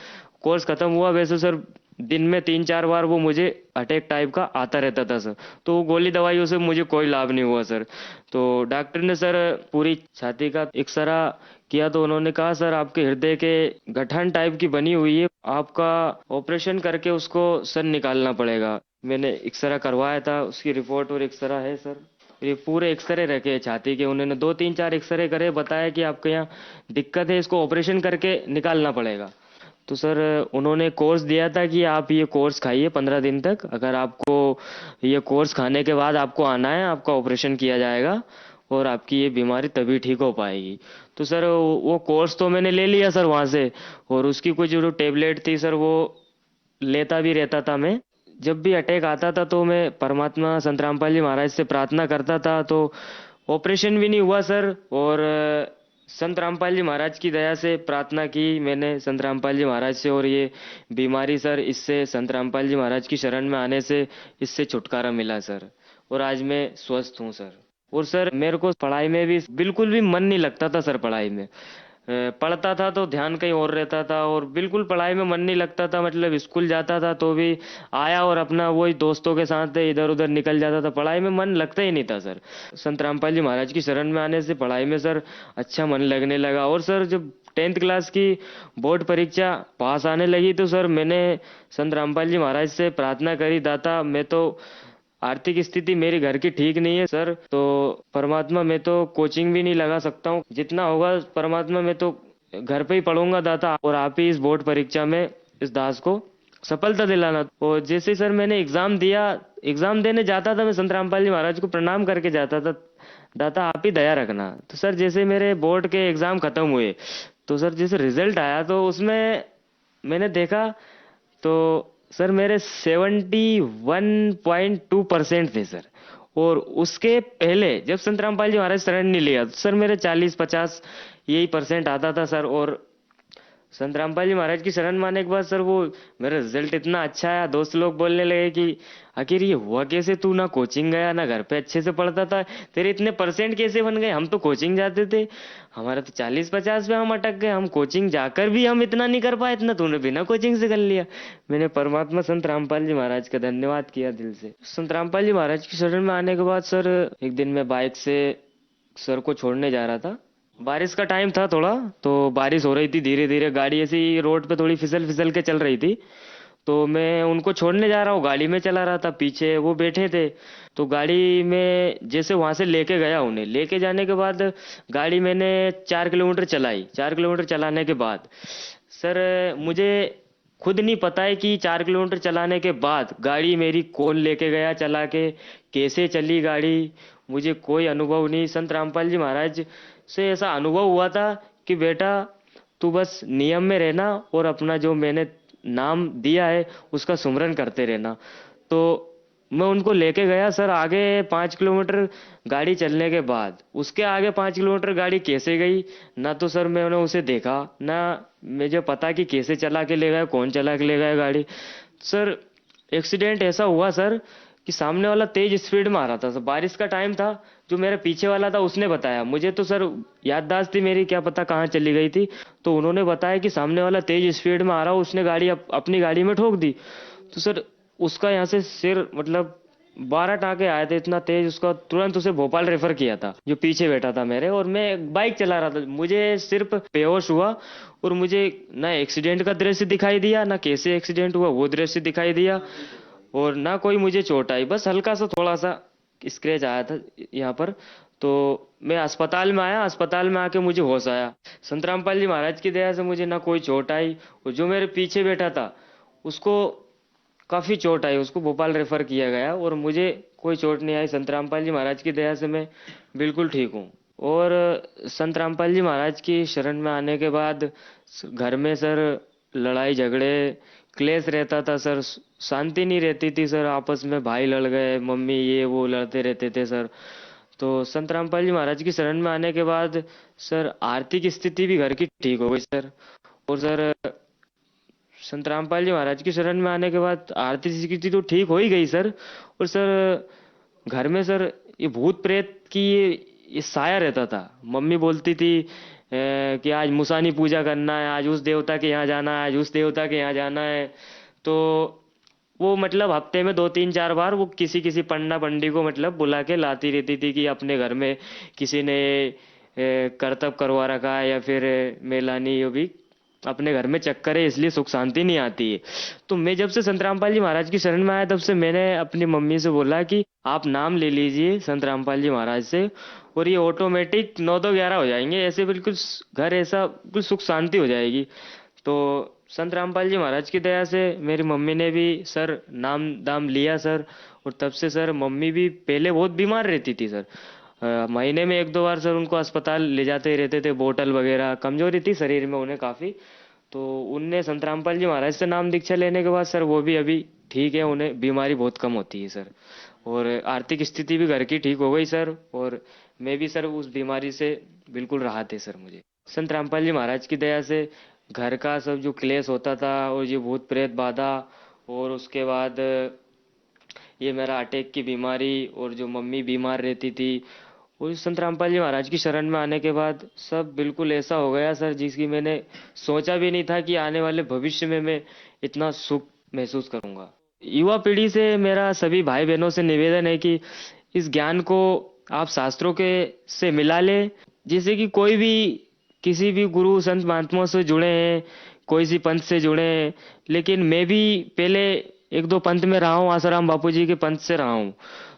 कोर्स खत्म हुआ। वैसे सर दिन में 3-4 बार वो मुझे अटैक टाइप का आता रहता था सर। तो वो गोली दवाइयों से मुझे कोई लाभ नहीं हुआ सर। तो डॉक्टर ने सर पूरी छाती का एक्सरा किया तो उन्होंने कहा सर आपके हृदय के गठन टाइप की बनी हुई है, आपका ऑपरेशन करके उसको सर निकालना पड़ेगा। मैंने एक्सरा करवाया था, उसकी रिपोर्ट और एक्सरा है सर। ये पूरे एक्सरे रखे हैं छाती के। उन्होंने 2-3-4 एक्सरे करे, बताया कि आपके यहाँ दिक्कत है, इसको ऑपरेशन करके निकालना पड़ेगा। तो सर उन्होंने कोर्स दिया था कि आप ये कोर्स खाइए 15 दिन तक। अगर आपको ये कोर्स खाने के बाद आपको आना है, आपका ऑपरेशन किया जाएगा और आपकी ये बीमारी तभी ठीक हो पाएगी। तो सर वो कोर्स तो मैंने ले लिया सर वहाँ से। और उसकी कुछ जो टेबलेट थी सर वो लेता भी रहता था मैं। जब भी अटैक आता था तो मैं परमात्मा संत रामपाल जी महाराज से प्रार्थना करता था, तो ऑपरेशन भी नहीं हुआ सर। और संत रामपाल जी महाराज की दया से प्रार्थना की मैंने संत रामपाल जी महाराज से, और ये बीमारी सर इससे संत रामपाल जी महाराज की शरण में आने से इससे छुटकारा मिला सर। और आज मैं स्वस्थ हूँ सर। और सर मेरे को पढ़ाई में भी बिल्कुल भी मन नहीं लगता था सर। पढ़ाई में पढ़ता था तो ध्यान कहीं और रहता था, और बिल्कुल पढ़ाई में मन नहीं लगता था। मतलब स्कूल जाता था तो भी आया और अपना वही दोस्तों के साथ इधर उधर निकल जाता था। पढ़ाई में मन लगता ही नहीं था सर। संत रामपाल जी महाराज की शरण में आने से पढ़ाई में सर अच्छा मन लगने लगा। और सर जब 10th क्लास की बोर्ड परीक्षा पास आने लगी तो सर मैंने संत रामपाल जी महाराज से प्रार्थना करी, दाता मैं तो आर्थिक स्थिति मेरी घर की ठीक नहीं है सर, तो परमात्मा मैं तो कोचिंग भी नहीं लगा सकता हूँ, जितना होगा परमात्मा मैं तो घर पे ही पढ़ूंगा दाता, और आप ही इस बोर्ड परीक्षा में इस दास को सफलता दिलाना। और जैसे सर मैंने एग्जाम दिया, एग्जाम देने जाता था मैं संत रामपाल जी महाराज को प्रणाम करके जाता था, दाता आप ही दया रखना। तो सर जैसे मेरे बोर्ड के एग्जाम खत्म हुए तो सर जैसे रिजल्ट आया तो उसमें मैंने देखा तो सर मेरे 71.2% थे सर। और उसके पहले जब संत रामपाल जी महाराज शरण नहीं लिया तो सर मेरे 40-50 यही परसेंट आता था सर। और संत रामपाल जी महाराज की शरण में आने के बाद सर वो मेरा रिजल्ट इतना अच्छा आया, दोस्त लोग बोलने लगे कि आखिर ये हुआ कैसे, तू ना कोचिंग गया ना घर पे अच्छे से पढ़ता था, तेरे इतने परसेंट कैसे बन गए। हम तो कोचिंग जाते थे, हमारा तो 40-50 पे हम अटक गए, हम कोचिंग जाकर भी हम इतना नहीं कर पाए, इतना तूने बिना कोचिंग से कर लिया। मैंने परमात्मा संत रामपाल जी महाराज का धन्यवाद किया दिल से। संत रामपाल जी महाराज की शरण में आने के बाद सर एक दिन मैं बाइक से सर को छोड़ने जा रहा था। बारिश का टाइम था थोड़ा, तो बारिश हो रही थी, धीरे धीरे गाड़ी ऐसी रोड पे थोड़ी फिसल फिसल के चल रही थी। तो मैं उनको छोड़ने जा रहा हूँ, गाड़ी में चला रहा था, पीछे वो बैठे थे। तो गाड़ी में जैसे वहां से लेके गया, उन्हें लेके जाने के बाद गाड़ी मैंने 4 किलोमीटर चलाई। 4 किलोमीटर चलाने के बाद सर मुझे खुद नहीं पता है कि 4 किलोमीटर चलाने के बाद गाड़ी मेरी कौन लेके गया चला के, कैसे चली गाड़ी, मुझे कोई अनुभव नहीं। संत रामपाल जी महाराज से ऐसा अनुभव हुआ था कि बेटा तू बस नियम में रहना और अपना जो मैंने नाम दिया है उसका सुमरन करते रहना। तो मैं उनको लेके गया सर आगे 5 किलोमीटर गाड़ी चलने के बाद। उसके आगे 5 किलोमीटर गाड़ी कैसे गई ना तो सर मैंने उसे देखा, ना मुझे पता कि कैसे चला के ले गए, कौन चला के ले गया गाड़ी। सर एक्सीडेंट ऐसा हुआ सर कि सामने वाला तेज स्पीड में आ रहा था सर, बारिश का टाइम था। जो मेरे पीछे वाला था उसने बताया, मुझे तो सर याददाश्त थी मेरी क्या पता कहाँ चली गई थी, तो उन्होंने बताया कि सामने वाला तेज स्पीड में आ रहा, उसने गाड़ी अपनी गाड़ी में ठोक दी। तो सर उसका यहाँ से सिर मतलब 12 टाँके आए थे, इतना तेज। उसका तुरंत उसे भोपाल रेफर किया था जो पीछे बैठा था मेरे, और मैं बाइक चला रहा था। मुझे सिर्फ बेहोश हुआ और मुझे ना एक्सीडेंट का दृश्य दिखाई दिया, ना कैसे एक्सीडेंट हुआ वो दृश्य दिखाई दिया, और ना कोई मुझे चोट आई। बस हल्का सा थोड़ा सा स्क्रैच आया था यहाँ पर। तो मैं अस्पताल में आया, अस्पताल में आके मुझे होश आया। संत रामपाल जी महाराज की दया से मुझे ना कोई चोट आई, और जो मेरे पीछे बैठा था उसको काफी चोट आई, उसको भोपाल रेफर किया गया, और मुझे कोई चोट नहीं आई। संत रामपाल जी महाराज की दया से मैं बिल्कुल ठीक हूँ। और संत रामपाल जी महाराज की शरण में आने के बाद घर में सर लड़ाई झगड़े क्लेश रहता था सर, शांति नहीं रहती थी सर। आपस में भाई लड़ गए, मम्मी ये वो लड़ते रहते थे सर। तो संत रामपाल जी महाराज की शरण में आने के बाद सर आर्थिक स्थिति भी घर की ठीक हो गई सर। और सर संत रामपाल जी महाराज की शरण में आने के बाद आर्थिक स्थिति तो ठीक हो ही गई सर। और सर घर में सर ये भूत प्रेत की ये साया रहता था। मम्मी बोलती थी कि आज मुसानी पूजा करना है, आज उस देवता के यहाँ जाना है, आज उस देवता के यहाँ जाना है। तो वो मतलब हफ्ते में 2-3-4 बार वो किसी किसी पंडा पंडी को मतलब बुला के लाती रहती थी कि अपने घर में किसी ने करतब करवा रखा है या फिर मेलानी यो भी अपने घर में चक्कर है, इसलिए सुख शांति नहीं आती है। तो मैं जब से संत रामपाल जी महाराज की शरण में आया, तब से मैंने अपनी मम्मी से बोला कि आप नाम ले लीजिए संत रामपाल जी महाराज से, और ये ऑटोमेटिक 9-2-11 हो जाएंगे, ऐसे बिल्कुल घर ऐसा बिल्कुल सुख शांति हो जाएगी। तो संत रामपाल जी महाराज की दया से मेरी मम्मी ने भी सर नाम दाम लिया सर, और तब से सर मम्मी भी पहले बहुत बीमार रहती थी सर। महीने में 1-2 बार सर उनको अस्पताल ले जाते ही रहते थे, बोतल वगैरह, कमजोरी थी शरीर में उन्हें काफ़ी। तो उनने संत रामपाल जी महाराज से नाम दीक्षा लेने के बाद सर वो भी अभी ठीक है, उन्हें बीमारी बहुत कम होती है सर, और आर्थिक स्थिति भी घर की ठीक हो गई सर, और मैं भी सर उस बीमारी से बिल्कुल राहत है सर मुझे। संत रामपाल जी महाराज की दया से घर का सब जो क्लेश होता था और ये भूत प्रेत बाधा, और उसके बाद ये मेरा अटैक की बीमारी और जो मम्मी बीमार रहती थी, और संत रामपाल जी महाराज की शरण में आने के बाद सब बिल्कुल ऐसा हो गया सर जिसकी मैंने सोचा भी नहीं था कि आने वाले भविष्य में मैं इतना सुख महसूस करूंगा। युवा पीढ़ी से मेरा सभी भाई बहनों से निवेदन है कि इस ज्ञान को आप शास्त्रों के से मिला ले, जैसे कि कोई भी किसी भी गुरु संत महात्माओं से जुड़े हैं, कोई सी पंथ से जुड़े हैं, लेकिन मैं भी पहले 1-2 पंथ में रहा हूँ, आसाराम बापू जी के पंथ से रहा हूँ।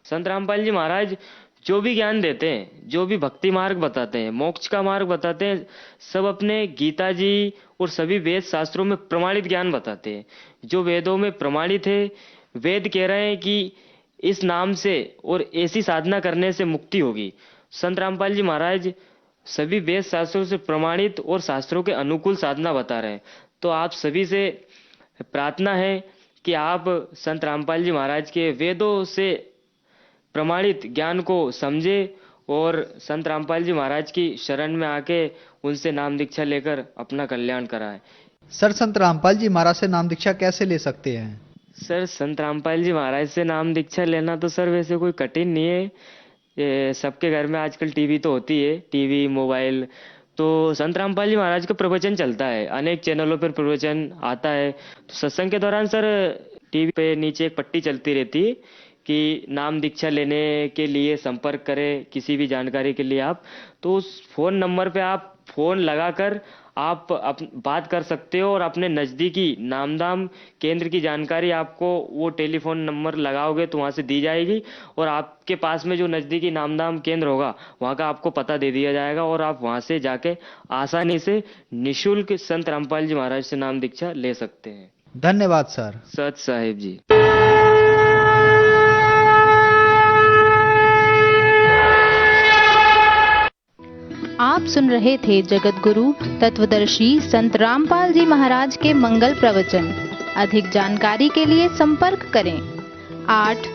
संत रामपाल जी महाराज जो भी ज्ञान देते हैं, जो भी भक्ति मार्ग बताते हैं, मोक्ष का मार्ग बताते हैं, सब अपने गीता जी और सभी वेद शास्त्रों में प्रमाणित ज्ञान बताते हैं। जो वेदों में प्रमाणित है, वेद कह रहे हैं कि इस नाम से और ऐसी साधना करने से मुक्ति होगी। संत रामपाल जी महाराज सभी वेद शास्त्रों से प्रमाणित और शास्त्रों के अनुकूल साधना बता रहे हैं। तो आप सभी से प्रार्थना है कि आप संत रामपाल जी महाराज के वेदों से प्रमाणित ज्ञान को समझे और संत रामपाल जी महाराज की शरण में आके उनसे नाम दीक्षा लेकर अपना कल्याण कराए। सर संत रामपाल जी महाराज से नाम दीक्षा कैसे ले सकते हैं? सर संत रामपाल जी महाराज से नाम दीक्षा लेना तो सर वैसे कोई कठिन नहीं है। ये सबके घर में आजकल टीवी तो होती है, टीवी मोबाइल, तो संत रामपाल जी महाराज का प्रवचन चलता है, अनेक चैनलों पर प्रवचन आता है। तो सत्संग के दौरान सर टीवी पे नीचे एक पट्टी चलती रहती है कि नाम दीक्षा लेने के लिए संपर्क करें, किसी भी जानकारी के लिए आप, तो उस फोन नंबर पे आप फोन लगाकर आप बात कर सकते हो, और अपने नज़दीकी नामधाम केंद्र की जानकारी आपको वो टेलीफोन नंबर लगाओगे तो वहाँ से दी जाएगी, और आपके पास में जो नज़दीकी नामधाम केंद्र होगा वहाँ का आपको पता दे दिया जाएगा, और आप वहाँ से जाके आसानी से निःशुल्क संत रामपाल जी महाराज से नाम दीक्षा ले सकते हैं। धन्यवाद सर। सत साहिब जी। आप सुन रहे थे जगत गुरु तत्वदर्शी संत रामपाल जी महाराज के मंगल प्रवचन। अधिक जानकारी के लिए संपर्क करें 8